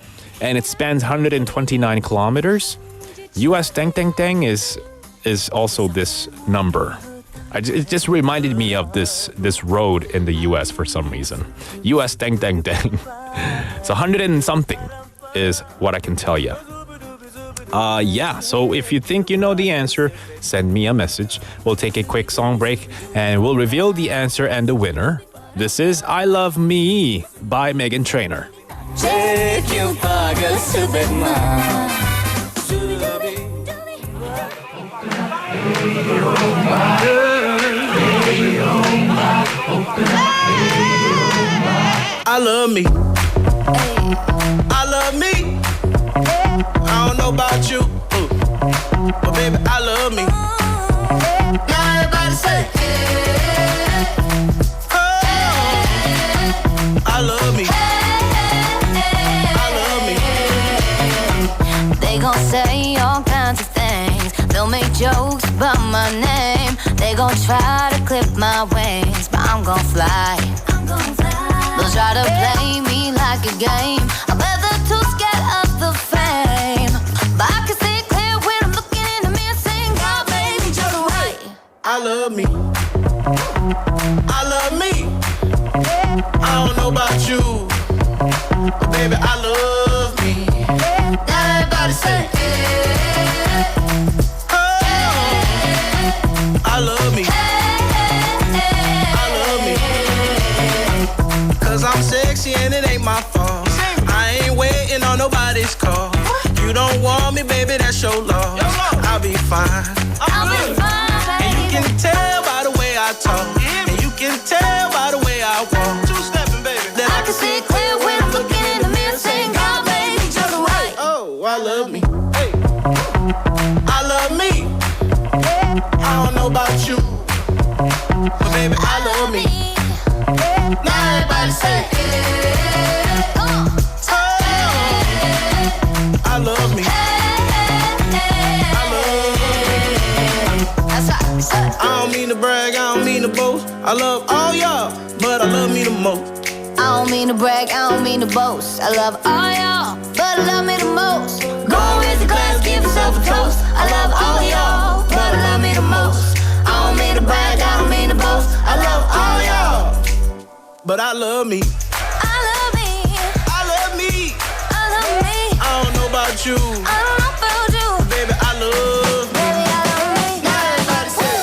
[SPEAKER 4] And it spans 129 kilometers. US Dang Dang Dang is also this number. It just reminded me of this road in the US for some reason. US Dang Dang Dang. It's 100 and something is what I can tell you. Yeah, so if you think you know the answer, send me a message. We'll take a quick song break and we'll reveal the answer and the winner. This is I Love Me by Meghan Trainor.
[SPEAKER 5] I love me. I love me. I don't know about you, but baby, I love me. Now everybody say, oh, I love me. I love me.
[SPEAKER 20] They gon' say all kinds of things. They'll make jokes about my name. They gon' try to clip my wings, but I'm gon' fly. They'll try to play me like a game. I bet they're too scared of the fame, but I can see it clear when I'm looking in the mirror saying, God made me just right.
[SPEAKER 5] I love me. I love me. I don't know about you, but baby, I love me. Now everybody say, oh, I love me. I love me. 'Cause I'm sexy and it ain't my fault. I ain't waiting on nobody's call. You don't want me, baby, that's your loss. I'll be fine.
[SPEAKER 20] I'll be fine.
[SPEAKER 5] And you can tell by the way I talk. And you can tell by the way I walk. Two-stepping, baby. That
[SPEAKER 20] I can see it clear when I'm looking in the mirror saying, God made me just right.
[SPEAKER 5] Oh, I love me. Hey. I love me. I don't know about you, but baby, I love me. Now everybody say, oh, I love me. I love me. I don't mean to brag, I don't mean to boast. I love all y'all, but I love me the most.
[SPEAKER 20] I don't mean to brag, I don't mean to boast. I love all y'all, but I love me the most. Go raise the glass, give yourself a toast. I love all y'all, but I love me the most. I don't mean to brag, I don't mean to boast. I love all y'all,
[SPEAKER 5] but I love me.
[SPEAKER 20] I love me.
[SPEAKER 5] I love me.
[SPEAKER 20] I love me.
[SPEAKER 5] I don't know about you.
[SPEAKER 20] I don't know about you.
[SPEAKER 5] Baby, I love me.
[SPEAKER 20] Baby, I love me.
[SPEAKER 5] Now everybody say,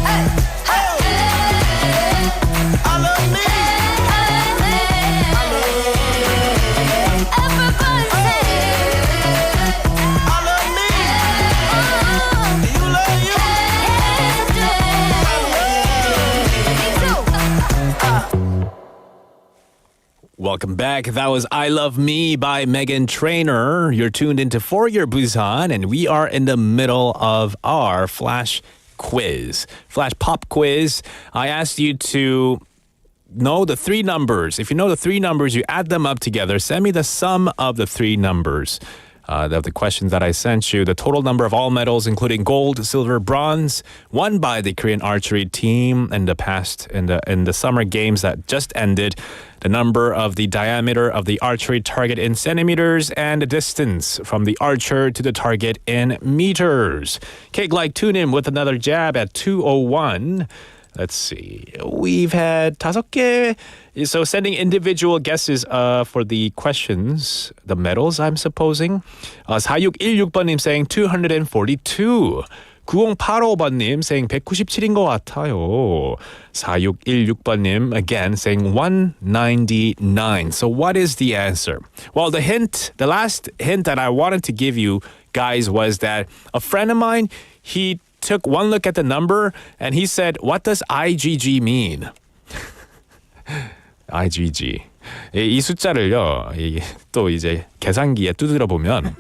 [SPEAKER 20] hey, hey, hey.
[SPEAKER 4] Welcome back. That was I Love Me by Megan Trainor. You're tuned into For Your Busan, and we are in the middle of our flash pop quiz. I asked you to know the three numbers. If you know the three numbers, you add them up together. Send me the sum of the three numbers. Of the questions that I sent you, the total number of all medals, including gold, silver, bronze, won by the Korean archery team in the past, in the summer games that just ended, the number of the diameter of the archery target in centimeters, and the distance from the archer to the target in meters. Cake like tune in with another jab at 2:01. Let's see. We've had 5개. So sending individual guesses for the questions, the medals, I'm supposing. 4616번님 saying 242. 9085번님 saying 197인 것 같아요. 4616번님 again saying 199. So what is the answer? Well, the last hint that I wanted to give you guys was that a friend of mine, he took one look at the number and he said, what does IGG mean? IGG. 이 숫자를요, 또 이제 계산기에 두드려 보면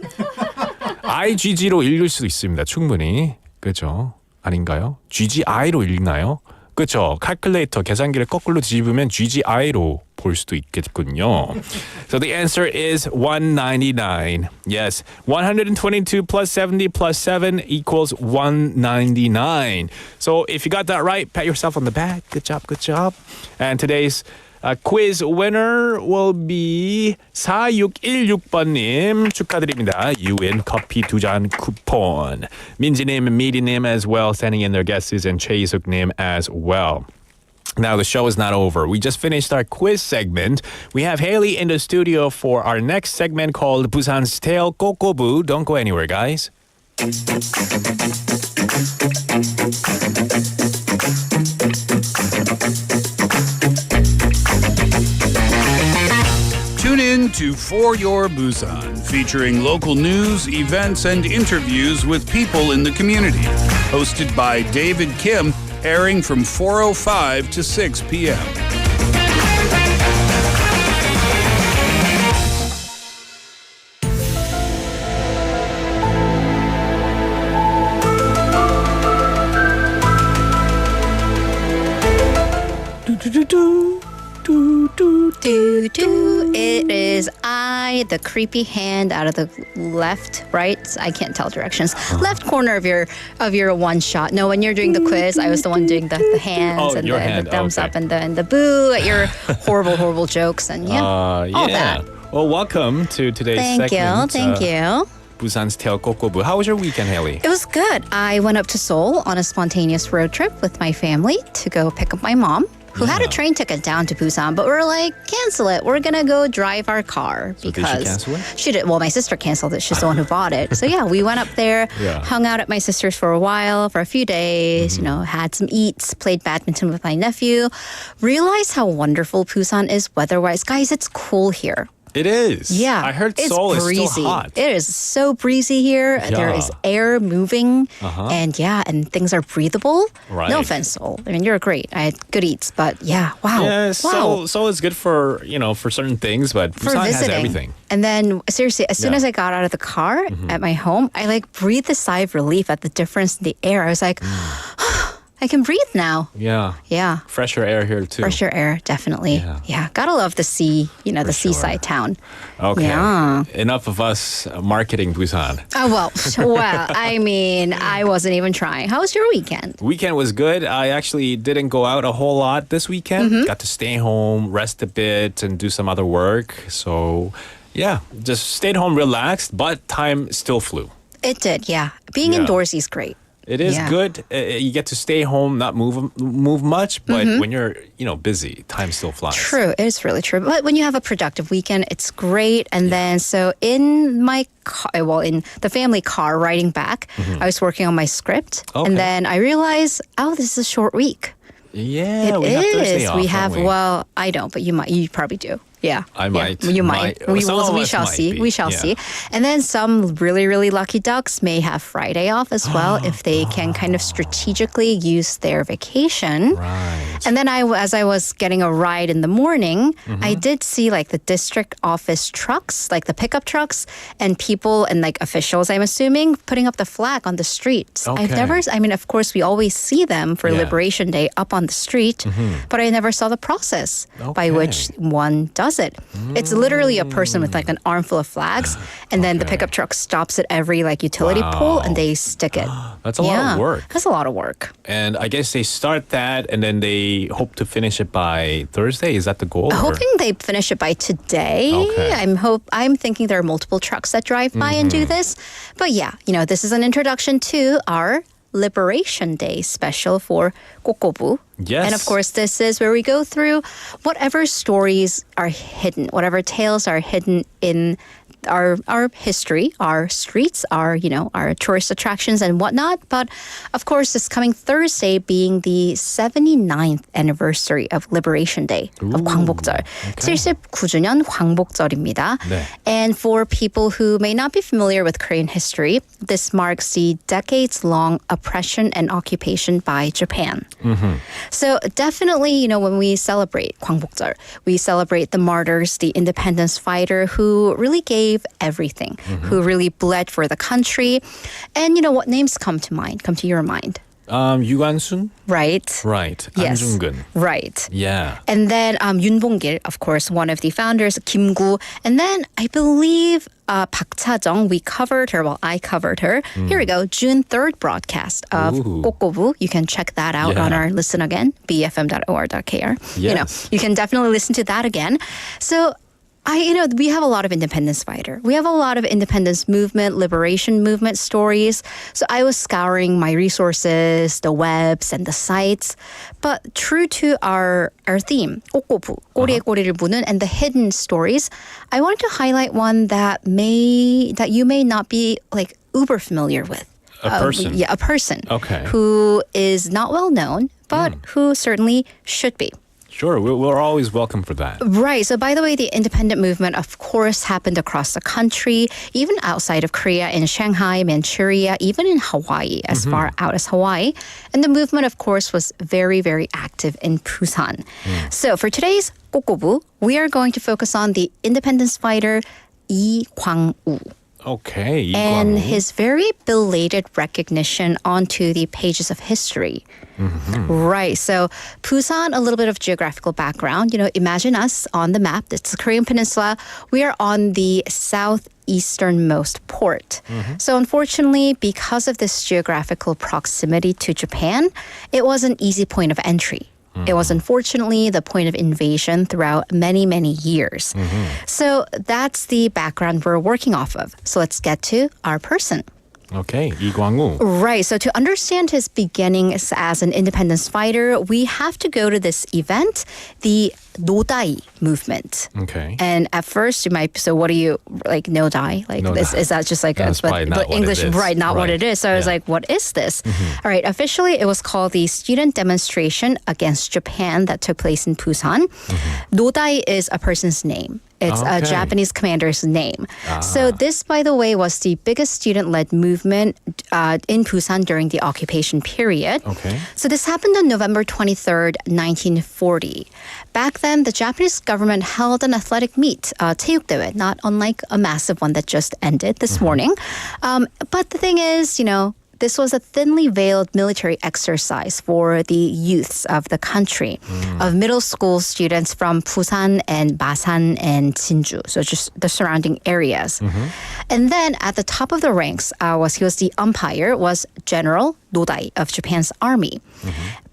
[SPEAKER 4] IGG로 읽을 수도 있습니다. 충분히. 그죠? 아닌가요? GGI로 읽나요? 그렇죠. 칼큘레이터 계산기를 거꾸로 뒤집으면 GGI로 볼 수도 있겠군요. So the answer is 199. Yes, 122 plus 70 plus 7 equals 199. So if you got that right, pat yourself on the back. Good job, good job. And today's quiz winner will be 4616번님 축하드립니다. You win 커피 2잔 쿠폰. 민지님 and 미리님 as well sending in their guesses and 최이숙님 as well. Now the show is not over. We just finished our quiz segment. We have Haley in the studio for our next segment called Busan's Tale 꼬.꼬.부. Don't go anywhere, guys.
[SPEAKER 6] Tune in to For Your Busan, featuring local news, events, and interviews with people in the community. Hosted by David Kim, airing from 4:05 to 6 p.m.
[SPEAKER 1] It is I, the creepy hand out of the left, right? I can't tell directions. Left corner of your one shot. No, when you're doing the quiz, I was the one doing the hands and the thumbs up and the boo at your horrible jokes and all that.
[SPEAKER 4] Well, welcome to today's segment.
[SPEAKER 1] Thank you.
[SPEAKER 4] Busan's Tale 꼬.꼬.부. How was your weekend, Haley?
[SPEAKER 1] It was good. I went up to Seoul on a spontaneous road trip with my family to go pick up my mom, who had a train ticket down to Busan, but we were like, cancel it. We're going to go drive our car.
[SPEAKER 4] So did she cancel it?
[SPEAKER 1] She did. Well, my sister canceled it. She's the one who bought it. So yeah, we went up there, hung out at my sister's for a while, for a few days, had some eats, played badminton with my nephew, realized how wonderful Busan is weather-wise. Guys, it's cool here.
[SPEAKER 4] It is.
[SPEAKER 1] Yeah.
[SPEAKER 4] I heard Seoul is still hot.
[SPEAKER 1] It is so breezy here.
[SPEAKER 4] Yeah.
[SPEAKER 1] There is air moving and things are breathable.
[SPEAKER 4] Right.
[SPEAKER 1] No offense, Seoul. I mean, you're great. I had good eats, but wow.
[SPEAKER 4] Yeah,
[SPEAKER 1] wow.
[SPEAKER 4] Seoul is good for, for certain things, but Busan has everything.
[SPEAKER 1] And then seriously, as soon as I got out of the car at my home, I breathed a sigh of relief at the difference in the air. I was like, I can breathe now.
[SPEAKER 4] Yeah.
[SPEAKER 1] Yeah.
[SPEAKER 4] Fresher air here too.
[SPEAKER 1] Fresher air, definitely. Yeah. Gotta love the sea, the seaside town.
[SPEAKER 4] Okay.
[SPEAKER 1] Yeah.
[SPEAKER 4] Enough of us marketing Busan.
[SPEAKER 1] Oh, well, I mean, I wasn't even trying. How was your weekend?
[SPEAKER 4] Weekend was good. I actually didn't go out a whole lot this weekend. Got to stay home, rest a bit, and do some other work. So, yeah, just stayed home, relaxed, but time still flew.
[SPEAKER 1] It did, yeah. Being indoors is great.
[SPEAKER 4] It is good. You get to stay home, not move much, but when you're, busy, time still flies.
[SPEAKER 1] True. It is really true. But when you have a productive weekend, it's great. And then, so in my car, in the family car riding back, I was working on my script.
[SPEAKER 4] Okay.
[SPEAKER 1] And then I realized, this is a short week.
[SPEAKER 4] Yeah,
[SPEAKER 1] It
[SPEAKER 4] we have Thursday
[SPEAKER 1] is.
[SPEAKER 4] off,
[SPEAKER 1] We have,
[SPEAKER 4] don't we?
[SPEAKER 1] well, I don't, but you probably do. Yeah.
[SPEAKER 4] I might.
[SPEAKER 1] You might. We
[SPEAKER 4] Some of us
[SPEAKER 1] shall
[SPEAKER 4] might
[SPEAKER 1] see.
[SPEAKER 4] be.
[SPEAKER 1] We shall
[SPEAKER 4] Yeah.
[SPEAKER 1] see. And then some really, really lucky ducks may have Friday off as well if they can kind of strategically use their vacation.
[SPEAKER 4] Right.
[SPEAKER 1] And then as I was getting a ride in the morning,
[SPEAKER 4] Mm-hmm.
[SPEAKER 1] I did see like the district office trucks, like the pickup trucks, and people and like officials, I'm assuming, putting up the flag on the streets.
[SPEAKER 4] Okay.
[SPEAKER 1] Of course, we always see them for
[SPEAKER 4] Yeah.
[SPEAKER 1] Liberation Day up on the street, but I never saw the process by which one does it. It's literally a person with like an armful of flags, and then the pickup truck stops at every like utility pole and they stick it.
[SPEAKER 4] That's a lot of work.
[SPEAKER 1] That's a lot of work.
[SPEAKER 4] And I guess they start that and then they hope to finish it by Thursday. Is that the goal? or-
[SPEAKER 1] Hoping they finish it by today.
[SPEAKER 4] Okay.
[SPEAKER 1] I'm thinking there are multiple trucks that drive by and do this. But yeah, this is an introduction to our Liberation Day special for 꼬.꼬.부.
[SPEAKER 4] Yes.
[SPEAKER 1] And of course, this is where we go through whatever stories are hidden, whatever tales are hidden in our history, our streets, our tourist attractions and whatnot. But of course, this coming Thursday being the 79th anniversary of Liberation Day of 광복절. 79주년 광복절입니다.
[SPEAKER 4] 네.
[SPEAKER 1] And for people who may not be familiar with Korean history, this marks the decades-long oppression and occupation by Japan. So definitely, when we celebrate 광복절, we celebrate the martyrs, the independence fighter who really gave everything, who really bled for the country. And what names come to your mind?
[SPEAKER 4] 유관순?
[SPEAKER 1] Right.
[SPEAKER 4] Right.
[SPEAKER 1] Yes.
[SPEAKER 4] 안중근.
[SPEAKER 1] Right.
[SPEAKER 4] Yeah.
[SPEAKER 1] And then 윤봉길, of course, one of the founders, 김구. And then I believe 박차정, I covered her. Here we go, June 3rd broadcast of 꼬.꼬.부. You can check that out on our Listen Again, bfm.or.kr.
[SPEAKER 4] Yes.
[SPEAKER 1] You can definitely listen to that again. So we have a lot of independence fighter. We have a lot of independence movement, liberation movement stories. So I was scouring my resources, the webs and the sites. But true to our theme, 꼬.꼬.부, 꼬리에 꼬리를 무는, and the hidden stories, I wanted to highlight one that you may not be like uber familiar with.
[SPEAKER 4] A person?
[SPEAKER 1] A person.
[SPEAKER 4] Okay.
[SPEAKER 1] Who is not well known, but who certainly should be.
[SPEAKER 4] Sure, we're always welcome for that.
[SPEAKER 1] Right. So, by the way, the independent movement, of course, happened across the country, even outside of Korea, in Shanghai, Manchuria, even in Hawaii, as far out as Hawaii. And the movement, of course, was very, very active in Busan. So, for today's 꼬.꼬.부, we are going to focus on the independence fighter Lee Kwang-woo.
[SPEAKER 4] Okay.
[SPEAKER 1] And his very belated recognition onto the pages of history. Right. So Busan, a little bit of geographical background. Imagine us on the map. It's the Korean Peninsula. We are on the southeasternmost port. So unfortunately, because of this geographical proximity to Japan, it was an easy point of entry. It was unfortunately the point of invasion throughout many, many years. So that's the background we're working off of. So let's get to our person.
[SPEAKER 4] Okay, Lee Kwang-woo.
[SPEAKER 1] Right. So to understand his beginnings as an independence fighter, we have to go to this event, the 노다이 movement.
[SPEAKER 4] Okay.
[SPEAKER 1] And at first, you might. So what do you like? No-dai? Like is that just like
[SPEAKER 4] That's probably not what
[SPEAKER 1] English?
[SPEAKER 4] it is.
[SPEAKER 1] Right. Not what
[SPEAKER 4] Right.
[SPEAKER 1] it is. So I was like, what is this? All right. Officially, it was called the Student Demonstration Against Japan that took place in Busan. 노다이 is a person's name. It's a
[SPEAKER 4] Okay.
[SPEAKER 1] Japanese commander's name. So this, by the way, was the biggest student-led movement in Busan during the occupation period.
[SPEAKER 4] Okay.
[SPEAKER 1] So this happened on November 23rd, 1940. Back then, the Japanese government held an athletic meet, 체육대회, not unlike a massive one that just ended this morning. But the thing is, this was a thinly veiled military exercise for the youths of the country, of middle school students from Busan and Masan and Jinju, so just the surrounding areas. And then at the top of the ranks he was the umpire, was General 노다이 of Japan's army.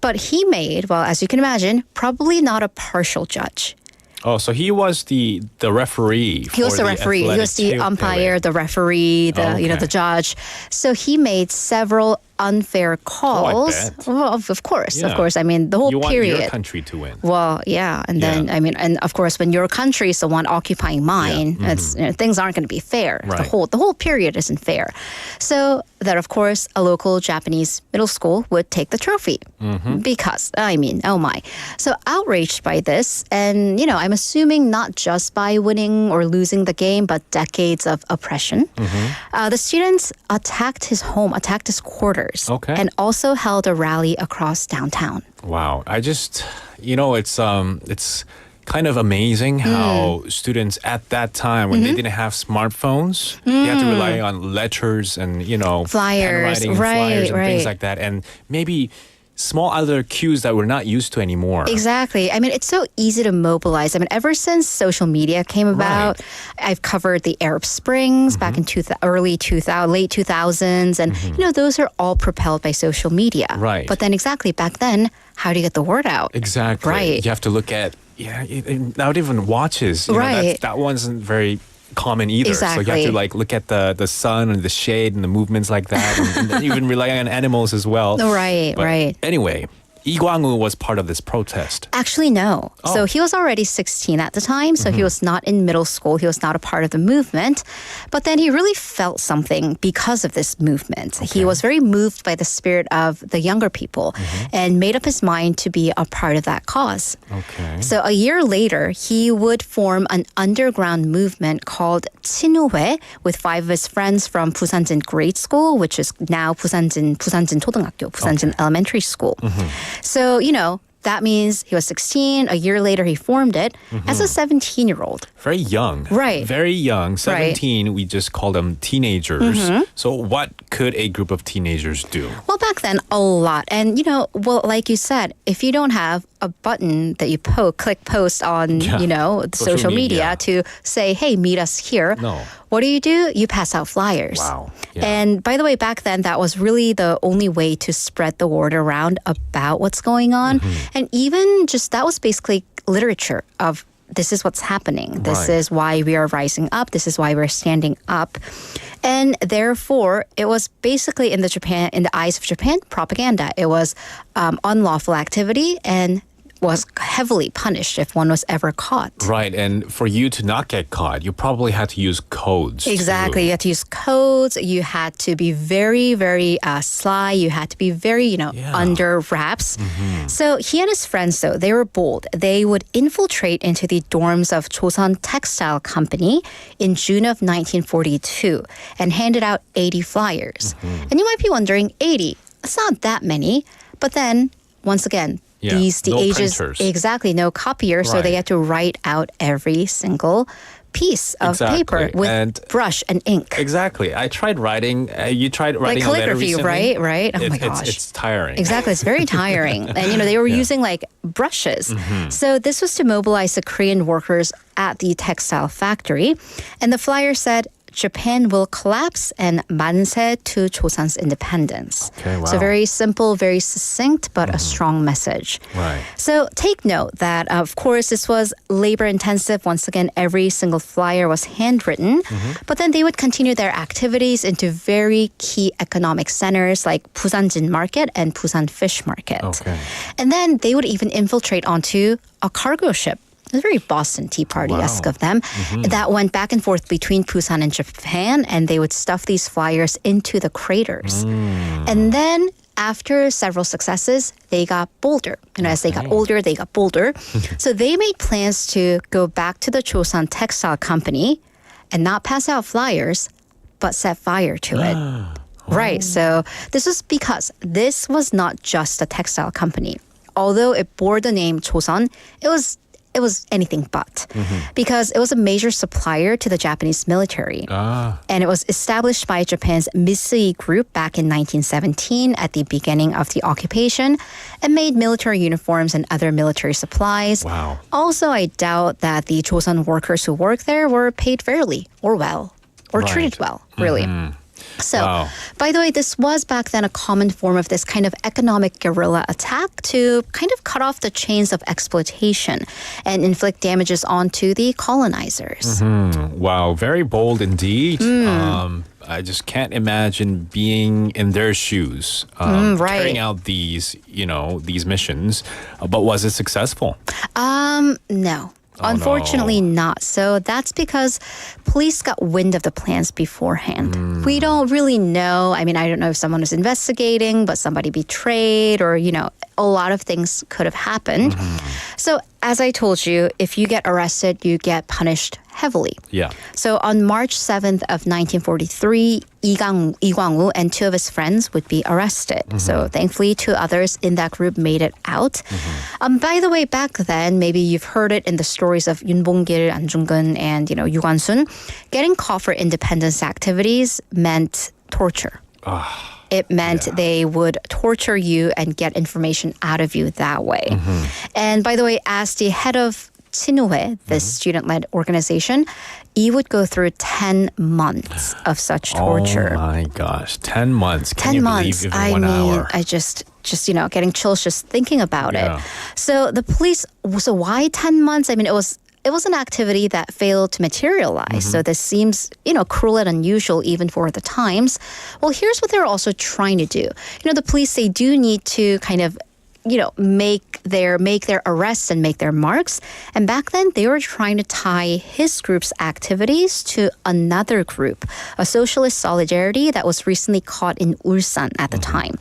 [SPEAKER 1] But he made, well, as you can imagine, probably not a partial judge.
[SPEAKER 4] Oh, so he was the referee.
[SPEAKER 1] He was the referee. He was the umpire, the referee, the
[SPEAKER 4] Okay.
[SPEAKER 1] the judge. So he made several unfair calls.
[SPEAKER 4] bet.
[SPEAKER 1] Well, of course,
[SPEAKER 4] Yeah.
[SPEAKER 1] of course. I mean, the whole
[SPEAKER 4] You want
[SPEAKER 1] period.
[SPEAKER 4] your country to win.
[SPEAKER 1] Well, yeah, and then
[SPEAKER 4] Yeah.
[SPEAKER 1] I mean, and of course, when your country is the one occupying mine, it's things aren't going to be fair.
[SPEAKER 4] Right.
[SPEAKER 1] The whole period isn't fair. So that, of course, a local Japanese middle school would take the trophy because I mean, oh my! So outraged by this, and I'm assuming not just by winning or losing the game, but decades of oppression. The students attacked his home, attacked his quarters,
[SPEAKER 4] Okay.
[SPEAKER 1] and also held a rally across downtown.
[SPEAKER 4] Wow. I just, it's kind of amazing how students at that time, when they didn't have smartphones, they had to rely on letters and,
[SPEAKER 1] Flyers,
[SPEAKER 4] handwriting and
[SPEAKER 1] right,
[SPEAKER 4] flyers and things
[SPEAKER 1] right.
[SPEAKER 4] like that. And maybe small other cues that we're not used to anymore.
[SPEAKER 1] Exactly. I mean, it's so easy to mobilize. I mean, ever since social media came about, I've covered the Arab Springs back in late 2000s. And, those are all propelled by social media.
[SPEAKER 4] Right.
[SPEAKER 1] But then exactly back then, how do you get the word out?
[SPEAKER 4] Exactly.
[SPEAKER 1] Right.
[SPEAKER 4] You have to look at, not even watches.
[SPEAKER 1] Right.
[SPEAKER 4] That wasn't very common either. So you have
[SPEAKER 1] Exactly.
[SPEAKER 4] to look at the sun and the shade and the movements like that, and then even rely on animals as well.
[SPEAKER 1] Right,
[SPEAKER 4] But
[SPEAKER 1] right.
[SPEAKER 4] Anyway, Lee Kwang-woo was part of this protest.
[SPEAKER 1] Actually, no.
[SPEAKER 4] Oh.
[SPEAKER 1] So he was already 16 at the time. So he was not in middle school. He was not a part of the movement. But then he really felt something because of this movement. He was very moved by the spirit of the younger people and made up his mind to be a part of that cause.
[SPEAKER 4] Okay.
[SPEAKER 1] So a year later, he would form an underground movement called 친우회 with 5 of his friends from Busanjin Grade School, which is now Busanjin 초등학교, Busanjin Elementary School. So, that means he was 16. A year later, he formed it as a 17-year-old.
[SPEAKER 4] Very young.
[SPEAKER 1] Right.
[SPEAKER 4] Very young. 17, we just call them teenagers. So what could a group of teenagers do?
[SPEAKER 1] Well, back then, a lot. And, like you said, if you don't have a button that you click post on, social media to say, hey, meet us here.
[SPEAKER 4] No.
[SPEAKER 1] What do? You pass out flyers.
[SPEAKER 4] Wow. Yeah.
[SPEAKER 1] And by the way, back then, that was really the only way to spread the word around about what's going on. And even just that was basically literature of this is what's happening. This
[SPEAKER 4] Right.
[SPEAKER 1] is why we are rising up. This is why we're standing up. And therefore, it was basically in the eyes of Japan, propaganda. It was unlawful activity and was heavily punished if one was ever caught.
[SPEAKER 4] Right. And for you to not get caught, you probably had to use codes.
[SPEAKER 1] Exactly. You had to use codes. You had to be very, very sly. You had to be very, under wraps. So he and his friends, though, they were bold. They would infiltrate into the dorms of Chosun Textile Company in June of 1942 and handed out 80 flyers. And you might be wondering, 80, it's not that many. But then, once again,
[SPEAKER 4] Yeah,
[SPEAKER 1] the
[SPEAKER 4] no
[SPEAKER 1] ages
[SPEAKER 4] printers.
[SPEAKER 1] exactly no copier, so they
[SPEAKER 4] Right.
[SPEAKER 1] had to write out every single piece of paper
[SPEAKER 4] Exactly.
[SPEAKER 1] with
[SPEAKER 4] And-
[SPEAKER 1] brush and ink.
[SPEAKER 4] Exactly. I tried writing. You tried
[SPEAKER 1] Like
[SPEAKER 4] writing a letter
[SPEAKER 1] calligraphy,
[SPEAKER 4] recently.
[SPEAKER 1] right? Oh my gosh.
[SPEAKER 4] It's tiring.
[SPEAKER 1] Exactly, it's very tiring. And they were using brushes. So this was to mobilize the Korean workers at the textile factory. And the flyer said, Japan will collapse and 만세 to Chosun's independence.
[SPEAKER 4] Okay, wow.
[SPEAKER 1] So very simple, very succinct, but a strong message.
[SPEAKER 4] Right.
[SPEAKER 1] So take note that, of course, this was labor intensive. Once again, every single flyer was handwritten. But then they would continue their activities into very key economic centers like Busanjin Market and Busan Fish Market.
[SPEAKER 4] Okay.
[SPEAKER 1] And then they would even infiltrate onto a cargo ship. It was very Boston Tea Party-esque of them that went back and forth between Busan and Japan, and they would stuff these flyers into the craters. And then after several successes, they got bolder. As they got older, they got bolder. So they made plans to go back to the Chosun Textile Company and not pass out flyers, but set fire to it. Right. So this was because this was not just a textile company. Although it bore the name Chosun, it was anything but, because it was a major supplier to the Japanese military. And it was established by Japan's Mitsui Group back in 1917 at the beginning of the occupation and made military uniforms and other military supplies.
[SPEAKER 4] Wow.
[SPEAKER 1] Also, I doubt that the Chosun workers who worked there were paid fairly or well or treated well, really. So, by the way, this was back then a common form of this kind of economic guerrilla attack to kind of cut off the chains of exploitation and inflict damages onto the colonizers.
[SPEAKER 4] Wow, very bold indeed. I just can't imagine being in their shoes, carrying out these missions. But was it successful?
[SPEAKER 1] No. Unfortunately not. So that's because police got wind of the plans beforehand. We don't really know. I mean, I don't know if someone was investigating, but somebody betrayed or, a lot of things could have happened. So as I told you, if you get arrested, you get punished heavily.
[SPEAKER 4] Yeah.
[SPEAKER 1] So on March 7th of 1943, Lee Kwang-woo and two of his friends would be arrested. So thankfully, two others in that group made it out. By the way, back then, maybe you've heard it in the stories of Yoon Bong-gil, An Jung-geun, and Yu Kwan-sun. Getting caught for independence activities meant torture. It meant they would torture you and get information out of you that way. And by the way, as the head of Chinue, this student-led organization, he would go through 10 months of such torture.
[SPEAKER 4] Oh my gosh, 10 months. Can
[SPEAKER 1] 10
[SPEAKER 4] you
[SPEAKER 1] months.
[SPEAKER 4] believe even 1 hour?
[SPEAKER 1] I just getting chills just thinking about it. So the police, so why 10 months? I mean, it was an activity that failed to materialize. So this seems, cruel and unusual even for the times. Well, here's what they're also trying to do. The police, they do need to kind of make their arrests and make their marks. And back then, they were trying to tie his group's activities to another group, a socialist solidarity that was recently caught in Ulsan at the time.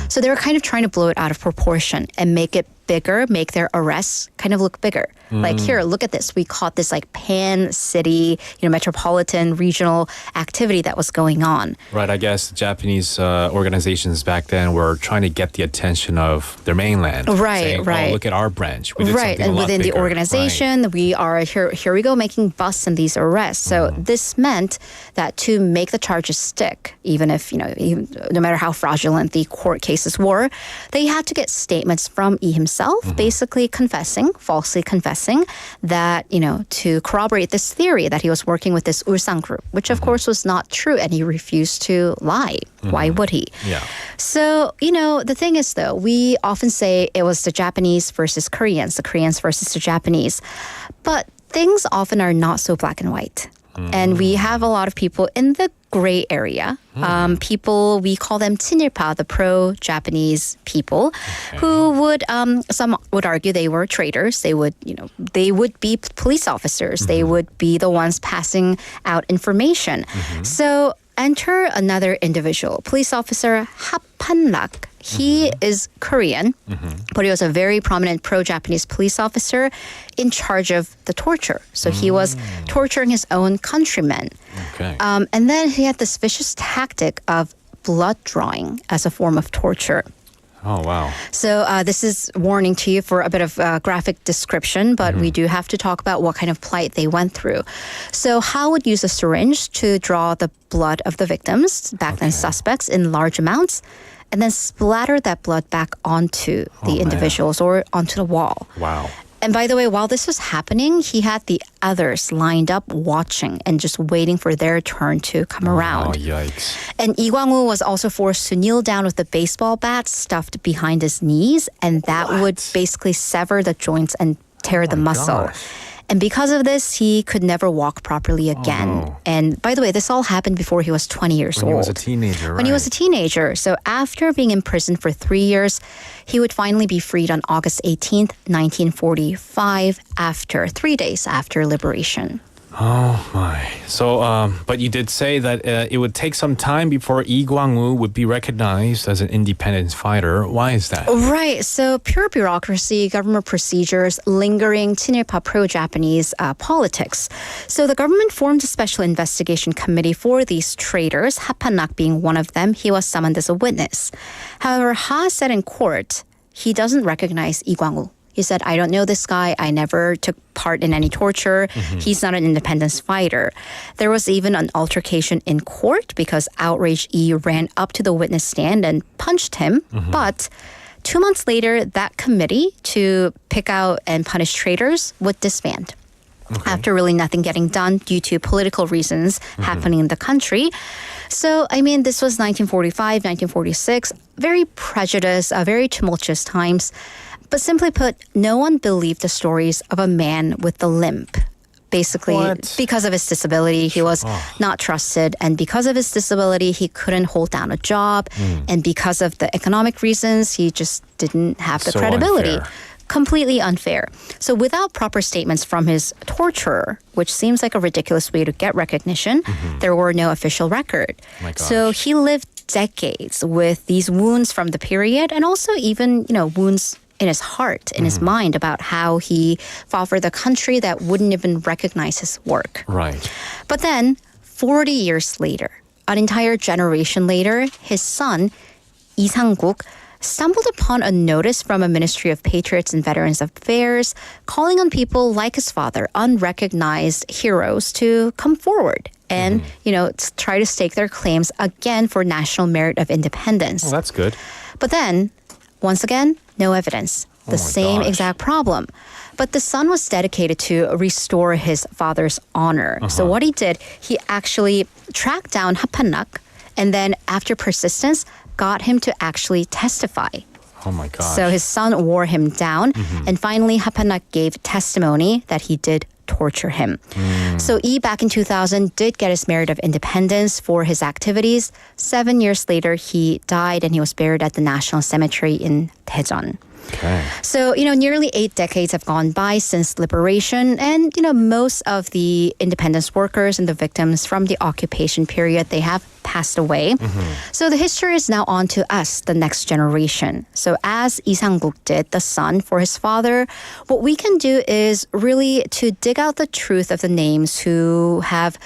[SPEAKER 1] So they were kind of trying to blow it out of proportion and make it bigger, make their arrests kind of look bigger. Like, here, look at this. We caught this pan-city, metropolitan, regional activity that was going on.
[SPEAKER 4] Right, I guess Japanese organizations back then were trying to get the attention of their mainland.
[SPEAKER 1] Right,
[SPEAKER 4] saying,
[SPEAKER 1] right.
[SPEAKER 4] Oh, look at our branch. We did something
[SPEAKER 1] and
[SPEAKER 4] a lot
[SPEAKER 1] within the
[SPEAKER 4] bigger.
[SPEAKER 1] organization, we are here we go making busts in these arrests. So this meant that to make the charges stick, even if, no matter how fraudulent the court cases were, they had to get statements from Lee himself, basically falsely confessing that, to corroborate this theory that he was working with this Ulsan group, which of course was not true, and he refused to lie. Why would he?
[SPEAKER 4] Yeah.
[SPEAKER 1] So, the thing is, though, we often say it was the Japanese versus Koreans, the Koreans versus the Japanese, but things often are not so black and white. And we have a lot of people in the gray area. People, we call them 친일파, the pro-Japanese people, who would, some would argue they were traitors. They would, they would be police officers. They would be the ones passing out information. So enter another individual, police officer Ha Pan-rak. He is Korean, but he was a very prominent pro-Japanese police officer in charge of the torture. So he was torturing his own countrymen.
[SPEAKER 4] Okay.
[SPEAKER 1] And then he had this vicious tactic of blood drawing as a form of torture.
[SPEAKER 4] Oh, wow.
[SPEAKER 1] So this is warning to you for a bit of graphic description, but we do have to talk about what kind of plight they went through. So Ha would use a syringe to draw the blood of the victims, back then suspects, in large amounts, and then splatter that blood back onto the individuals or onto the wall.
[SPEAKER 4] Wow.
[SPEAKER 1] And by the way, while this was happening, he had the others lined up watching and just waiting for their turn to come around.
[SPEAKER 4] Oh, yikes.
[SPEAKER 1] And Lee Kwang-woo was also forced to kneel down with a baseball bat stuffed behind his knees, and that would basically sever the joints and tear the muscle.
[SPEAKER 4] Gosh.
[SPEAKER 1] And because of this, he could never walk properly again. And by the way, this all happened before he was 20 years old.
[SPEAKER 4] When he was a teenager,
[SPEAKER 1] When he was a teenager. So after being imprisoned for 3 years, he would finally be freed on August 18th, 1945, after 3 days after liberation.
[SPEAKER 4] Oh my. So, but you did say that it would take some time before Lee Kwang-woo would be recognized as an independence fighter. Why is that?
[SPEAKER 1] Right. So pure bureaucracy, government procedures, lingering 친일파 pro-Japanese politics. So the government formed a special investigation committee for these traitors, Ha Pan-rak being one of them. He was summoned as a witness. However, Ha said in court he doesn't recognize Lee Kwang-woo. He said, I don't know this guy. I never took part in any torture. He's not an independence fighter. There was even an altercation in court because outraged Lee ran up to the witness stand and punched him. But 2 months later, that committee to pick out and punish traitors would disband. After really nothing getting done due to political reasons happening in the country. So, I mean, this was 1945, 1946, very prejudiced, very tumultuous times. But simply put, no one believed the stories of a man with a limp Basically, because of his disability, he was not trusted. And because of his disability, he couldn't hold down a job. And because of the economic reasons, he just didn't have the credibility.
[SPEAKER 4] Unfair.
[SPEAKER 1] Completely unfair. So without proper statements from his torturer, which seems like a ridiculous way to get recognition, there were no official record. So he lived decades with these wounds from the period and also even, wounds in his heart, in his mind about how he fought for the country that wouldn't even recognize his work.
[SPEAKER 4] Right.
[SPEAKER 1] But then 40 years later, an entire generation later, his son, Lee Sang-guk, stumbled upon a notice from a Ministry of Patriots and Veterans Affairs calling on people like his father, unrecognized heroes, to come forward and, try to stake their claims again for national merit of independence.
[SPEAKER 4] Oh, that's good.
[SPEAKER 1] But then, once again, no evidence. The same exact problem. But the son was dedicated to restore his father's honor. So what he did, he actually tracked down Hapanak and then after persistence, got him to actually testify.
[SPEAKER 4] Oh my gosh.
[SPEAKER 1] So his son wore him down and finally Hapanak gave testimony that he did torture him. So Lee back in 2000 did get his merit of independence for his activities. 7 years later, he died and he was buried at the National Cemetery in Tegan.
[SPEAKER 4] Okay.
[SPEAKER 1] So, nearly 8 decades have gone by since liberation and, most of the independence workers and the victims from the occupation period, they have passed away. So the history is now on to us, the next generation. So as Lee Sang-guk did, the son for his father, what we can do is really to dig out the truth of the names who have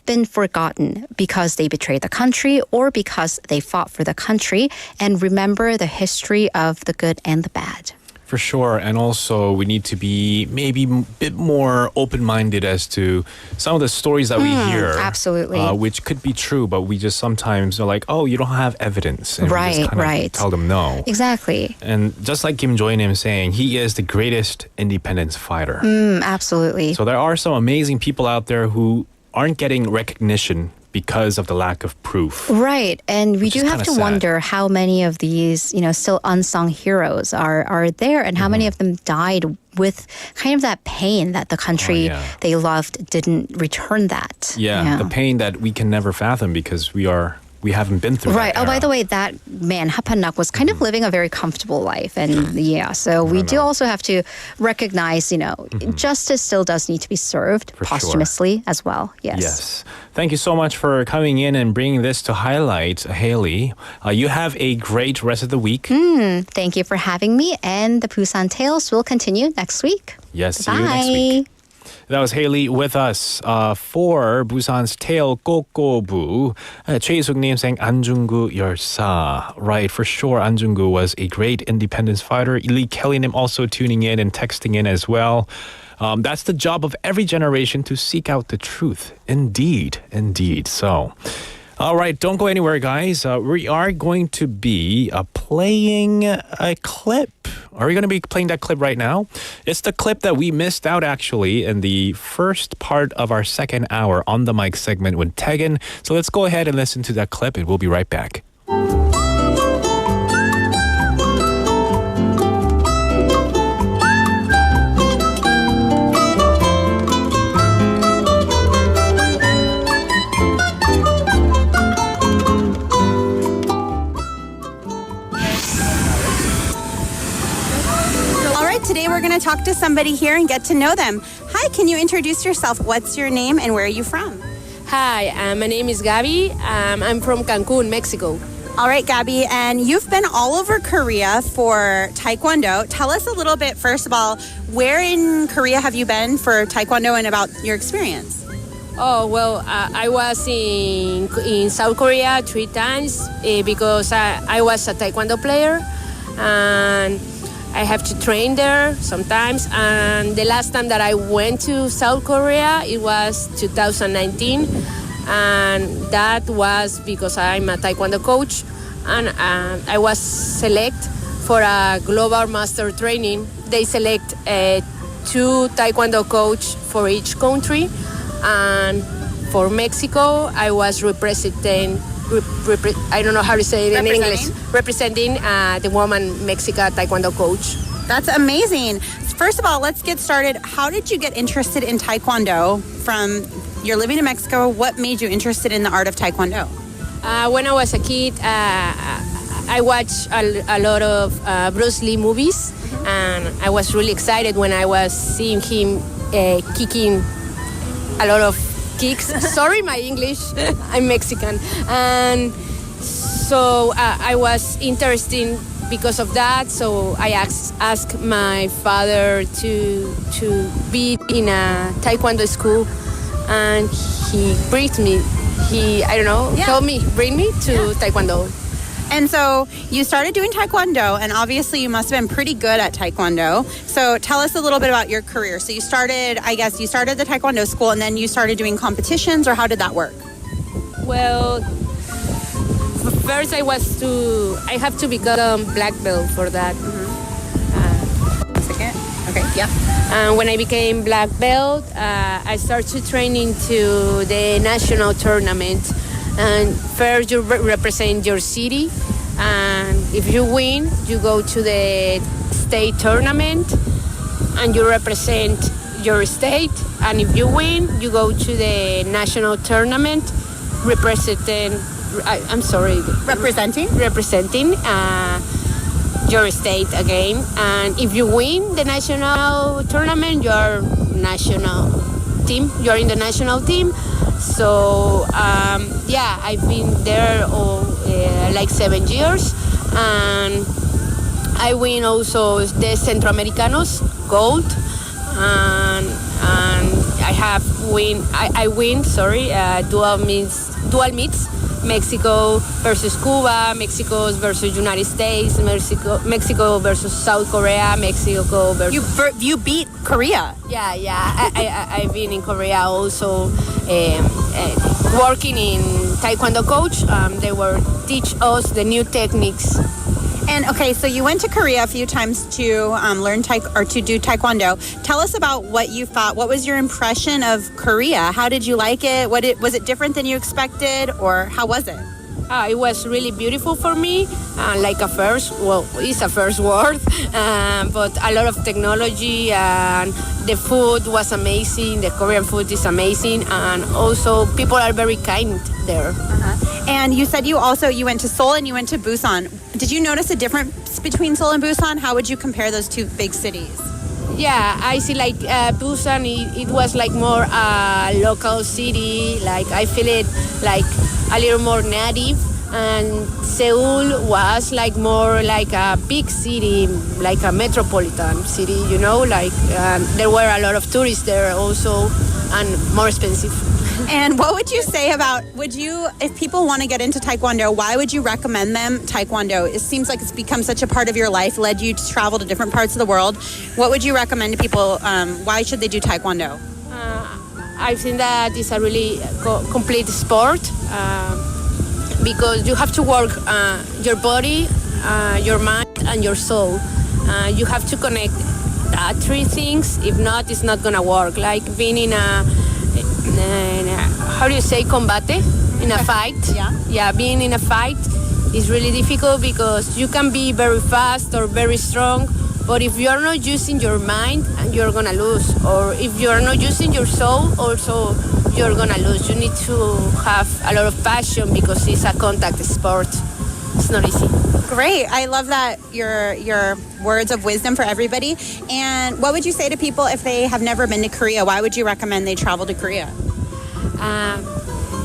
[SPEAKER 1] been forgotten because they betrayed the country or because they fought for the country and remember the history of the good and the bad.
[SPEAKER 4] For sure. And also we need to be maybe a bit more open-minded as to some of the stories that we hear.
[SPEAKER 1] Absolutely.
[SPEAKER 4] Which could be true, but we just sometimes are like, oh, you don't have evidence. And we just kind of tell them no.
[SPEAKER 1] Exactly.
[SPEAKER 4] And just like Kim Jo-in saying, he is the greatest independence fighter.
[SPEAKER 1] Absolutely.
[SPEAKER 4] So there are some amazing people out there who aren't getting recognition because of the lack of proof.
[SPEAKER 1] Right. And we do have to
[SPEAKER 4] sad.
[SPEAKER 1] wonder how many of these, still unsung heroes are there and how many of them died with kind of that pain that the country they loved didn't return that.
[SPEAKER 4] Yeah, the pain that we can never fathom because we haven't been through
[SPEAKER 1] right.
[SPEAKER 4] that
[SPEAKER 1] Oh, by
[SPEAKER 4] era.
[SPEAKER 1] the way, that man, Hapanak, was kind of living a very comfortable life. And so we do also have to recognize, justice still does need to be served posthumously as well. Yes.
[SPEAKER 4] Thank you so much for coming in and bringing this to highlight, Haley. You have a great rest of the week.
[SPEAKER 1] Thank you for having me. And the Busan Tales will continue next week.
[SPEAKER 4] Yes, see
[SPEAKER 1] Bye.
[SPEAKER 4] you next week. That was Haley with us for Busan's Tale 꼬.꼬.부. 최희숙님 saying 안중구 열사. Right, for sure, Anjungu was a great independence fighter. Lee Kellynim also tuning in and texting in as well. That's the job of every generation to seek out the truth. Indeed. So, all right, don't go anywhere, guys. We are going to be playing a clip. Are we going to be playing that clip right now? It's the clip that we missed out, actually, in the first part of our second hour on the mic segment with Tegan. So let's go ahead and listen to that clip, and we'll be right back.
[SPEAKER 3] Today we're going to talk to somebody here and get to know them. Hi, can you introduce yourself? What's your name and where are you from?
[SPEAKER 22] Hi, my name is Gabi. I'm from Cancun, Mexico.
[SPEAKER 3] All right, Gabi, and you've been all over Korea for Taekwondo. Tell us a little bit, first of all, where in Korea have you been for Taekwondo and about your experience?
[SPEAKER 22] Oh, well, I was in South Korea 3 times because I was a Taekwondo player. And I have to train there sometimes, and the last time that I went to South Korea, it was 2019, and that was because I'm a Taekwondo coach, and I was selected for a global master training. They select 2 Taekwondo coach for each country, and for Mexico, I was representing. I don't know how to say it in English. Representing the woman Mexican Taekwondo coach.
[SPEAKER 3] That's amazing. first of all, let's get started. How did you get interested in Taekwondo? You're living in Mexico. What made you interested in the art of Taekwondo?
[SPEAKER 22] When I was a kid, I watched a lot of Bruce Lee movies, and I was really excited when I was seeing him kicking a lot of kicks. Sorry, my English. I'm Mexican. And so I was interested because of that. So I asked my father to be in a Taekwondo school, and he brought me. Told me, bring me to Taekwondo.
[SPEAKER 3] And so you started doing Taekwondo, and obviously you must have been pretty good at Taekwondo. So tell us a little bit about your career. So you started the Taekwondo school, and then you started doing competitions, or how did that work?
[SPEAKER 22] Well, first I have to become black belt for that.
[SPEAKER 3] Second. Okay, yeah.
[SPEAKER 22] And when I became black belt, I started training to the national tournament. And first you represent your city, and if you win, you go to the state tournament, and you represent your state. And if you win, you go to the national tournament, representing your state again. And if you win the national tournament, you're in the national team. So I've been there like 7 years, and I win also the Centroamericanos gold, and I win dual meets. Mexico versus Cuba, Mexico versus United States, Mexico versus South Korea, Mexico versus...
[SPEAKER 3] You beat Korea.
[SPEAKER 22] Yeah. I've been in Korea also working in Taekwondo coach. They were teach us the new techniques.
[SPEAKER 3] And okay, so you went to Korea a few times to learn to do Taekwondo. Tell us about what you thought. What was your impression of Korea? How did you like it? Was it different than you expected, or how was it?
[SPEAKER 22] It was really beautiful for me, it's a first word, but a lot of technology, and the food was amazing. The Korean food is amazing, and also people are very kind there.
[SPEAKER 3] And you said you went to Seoul and you went to Busan. Did you notice a difference between Seoul and Busan? How would you compare those two big cities?
[SPEAKER 22] Yeah, I see like Busan, it was like more a local city. Like I feel it like a little more native. And Seoul was like more like a big city, like a metropolitan city, like there were a lot of tourists there also, and more expensive.
[SPEAKER 3] And what would you say if people want to get into Taekwondo, why would you recommend them Taekwondo? It seems like it's become such a part of your life, led you to travel to different parts of the world. What would you recommend to people? Why should they do Taekwondo?
[SPEAKER 22] I think that it's a really complete sport because you have to work your body, your mind, and your soul. You have to connect three things. If not, it's not going to work. Like being in a how do you say combate? In a fight. Yeah, being in a fight is really difficult because you can be very fast or very strong, but if you're not using your mind, you're gonna lose. Or if you're not using your soul, also you're gonna lose. You need to have a lot of passion because it's a contact sport. It's not easy.
[SPEAKER 3] Great. I love that your words of wisdom for everybody. And what would you say to people if they have never been to Korea? Why would you recommend they travel to Korea?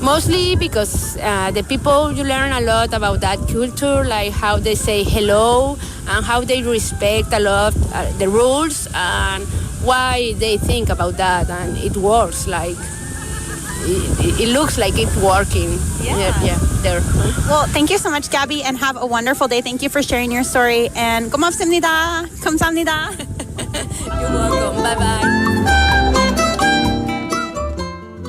[SPEAKER 22] Mostly because the people, you learn a lot about that culture, like how they say hello and how they respect a lot the rules and why they think about that, and it works. Like it looks like it's working. Yeah, there.
[SPEAKER 3] Well, thank you so much, Gabby, and have a wonderful day. Thank you for sharing your story, and 고맙습니다. 감사합니다.
[SPEAKER 22] You're welcome. Bye-bye.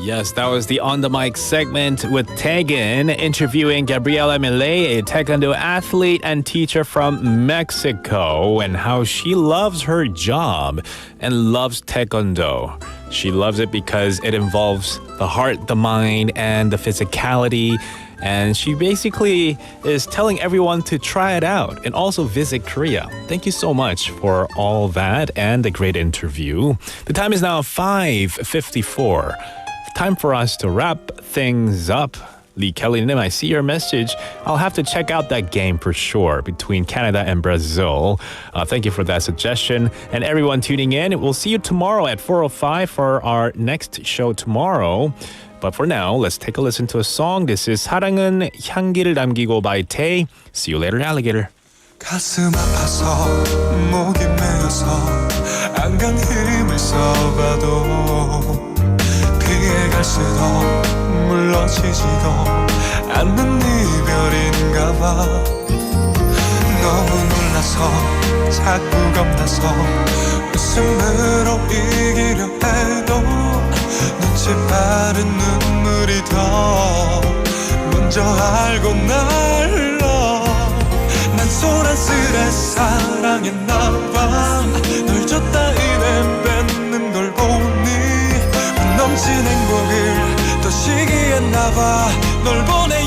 [SPEAKER 4] Yes, that was the On the Mic segment with Tegan interviewing Gabriella Millet, a Taekwondo athlete and teacher from Mexico, and how she loves her job and loves Taekwondo. She loves it because it involves the heart, the mind, and the physicality. and she basically is telling everyone to try it out and also visit Korea. Thank you so much for all that and a great interview. The time is now 5:54. Time for us to wrap things up. Lee Kelly Nim, I see your message. I'll have to check out that game for sure between Canada and Brazil. Thank you for that suggestion. And everyone tuning in, we'll see you tomorrow at 4:05 for our next show tomorrow. But for now, let's take a listen to a song. This is 사랑은 향기를 남기고 by Tay. See you later, alligator.
[SPEAKER 8] 가슴 아파서 목이 메어서 안간 힘을 써봐도 피해갈 수도 물러지지도 않는 이별인가 봐 너무 놀라서 자꾸 겁나서 웃음으로 이기려 해도 눈치 빠른 눈물이 더 먼저 알고 날 흘러 난 소란스레 사랑했나봐 널 줬다 이내 뺏는 걸 보니 넘친 행복을 더 시기했나봐 널 보내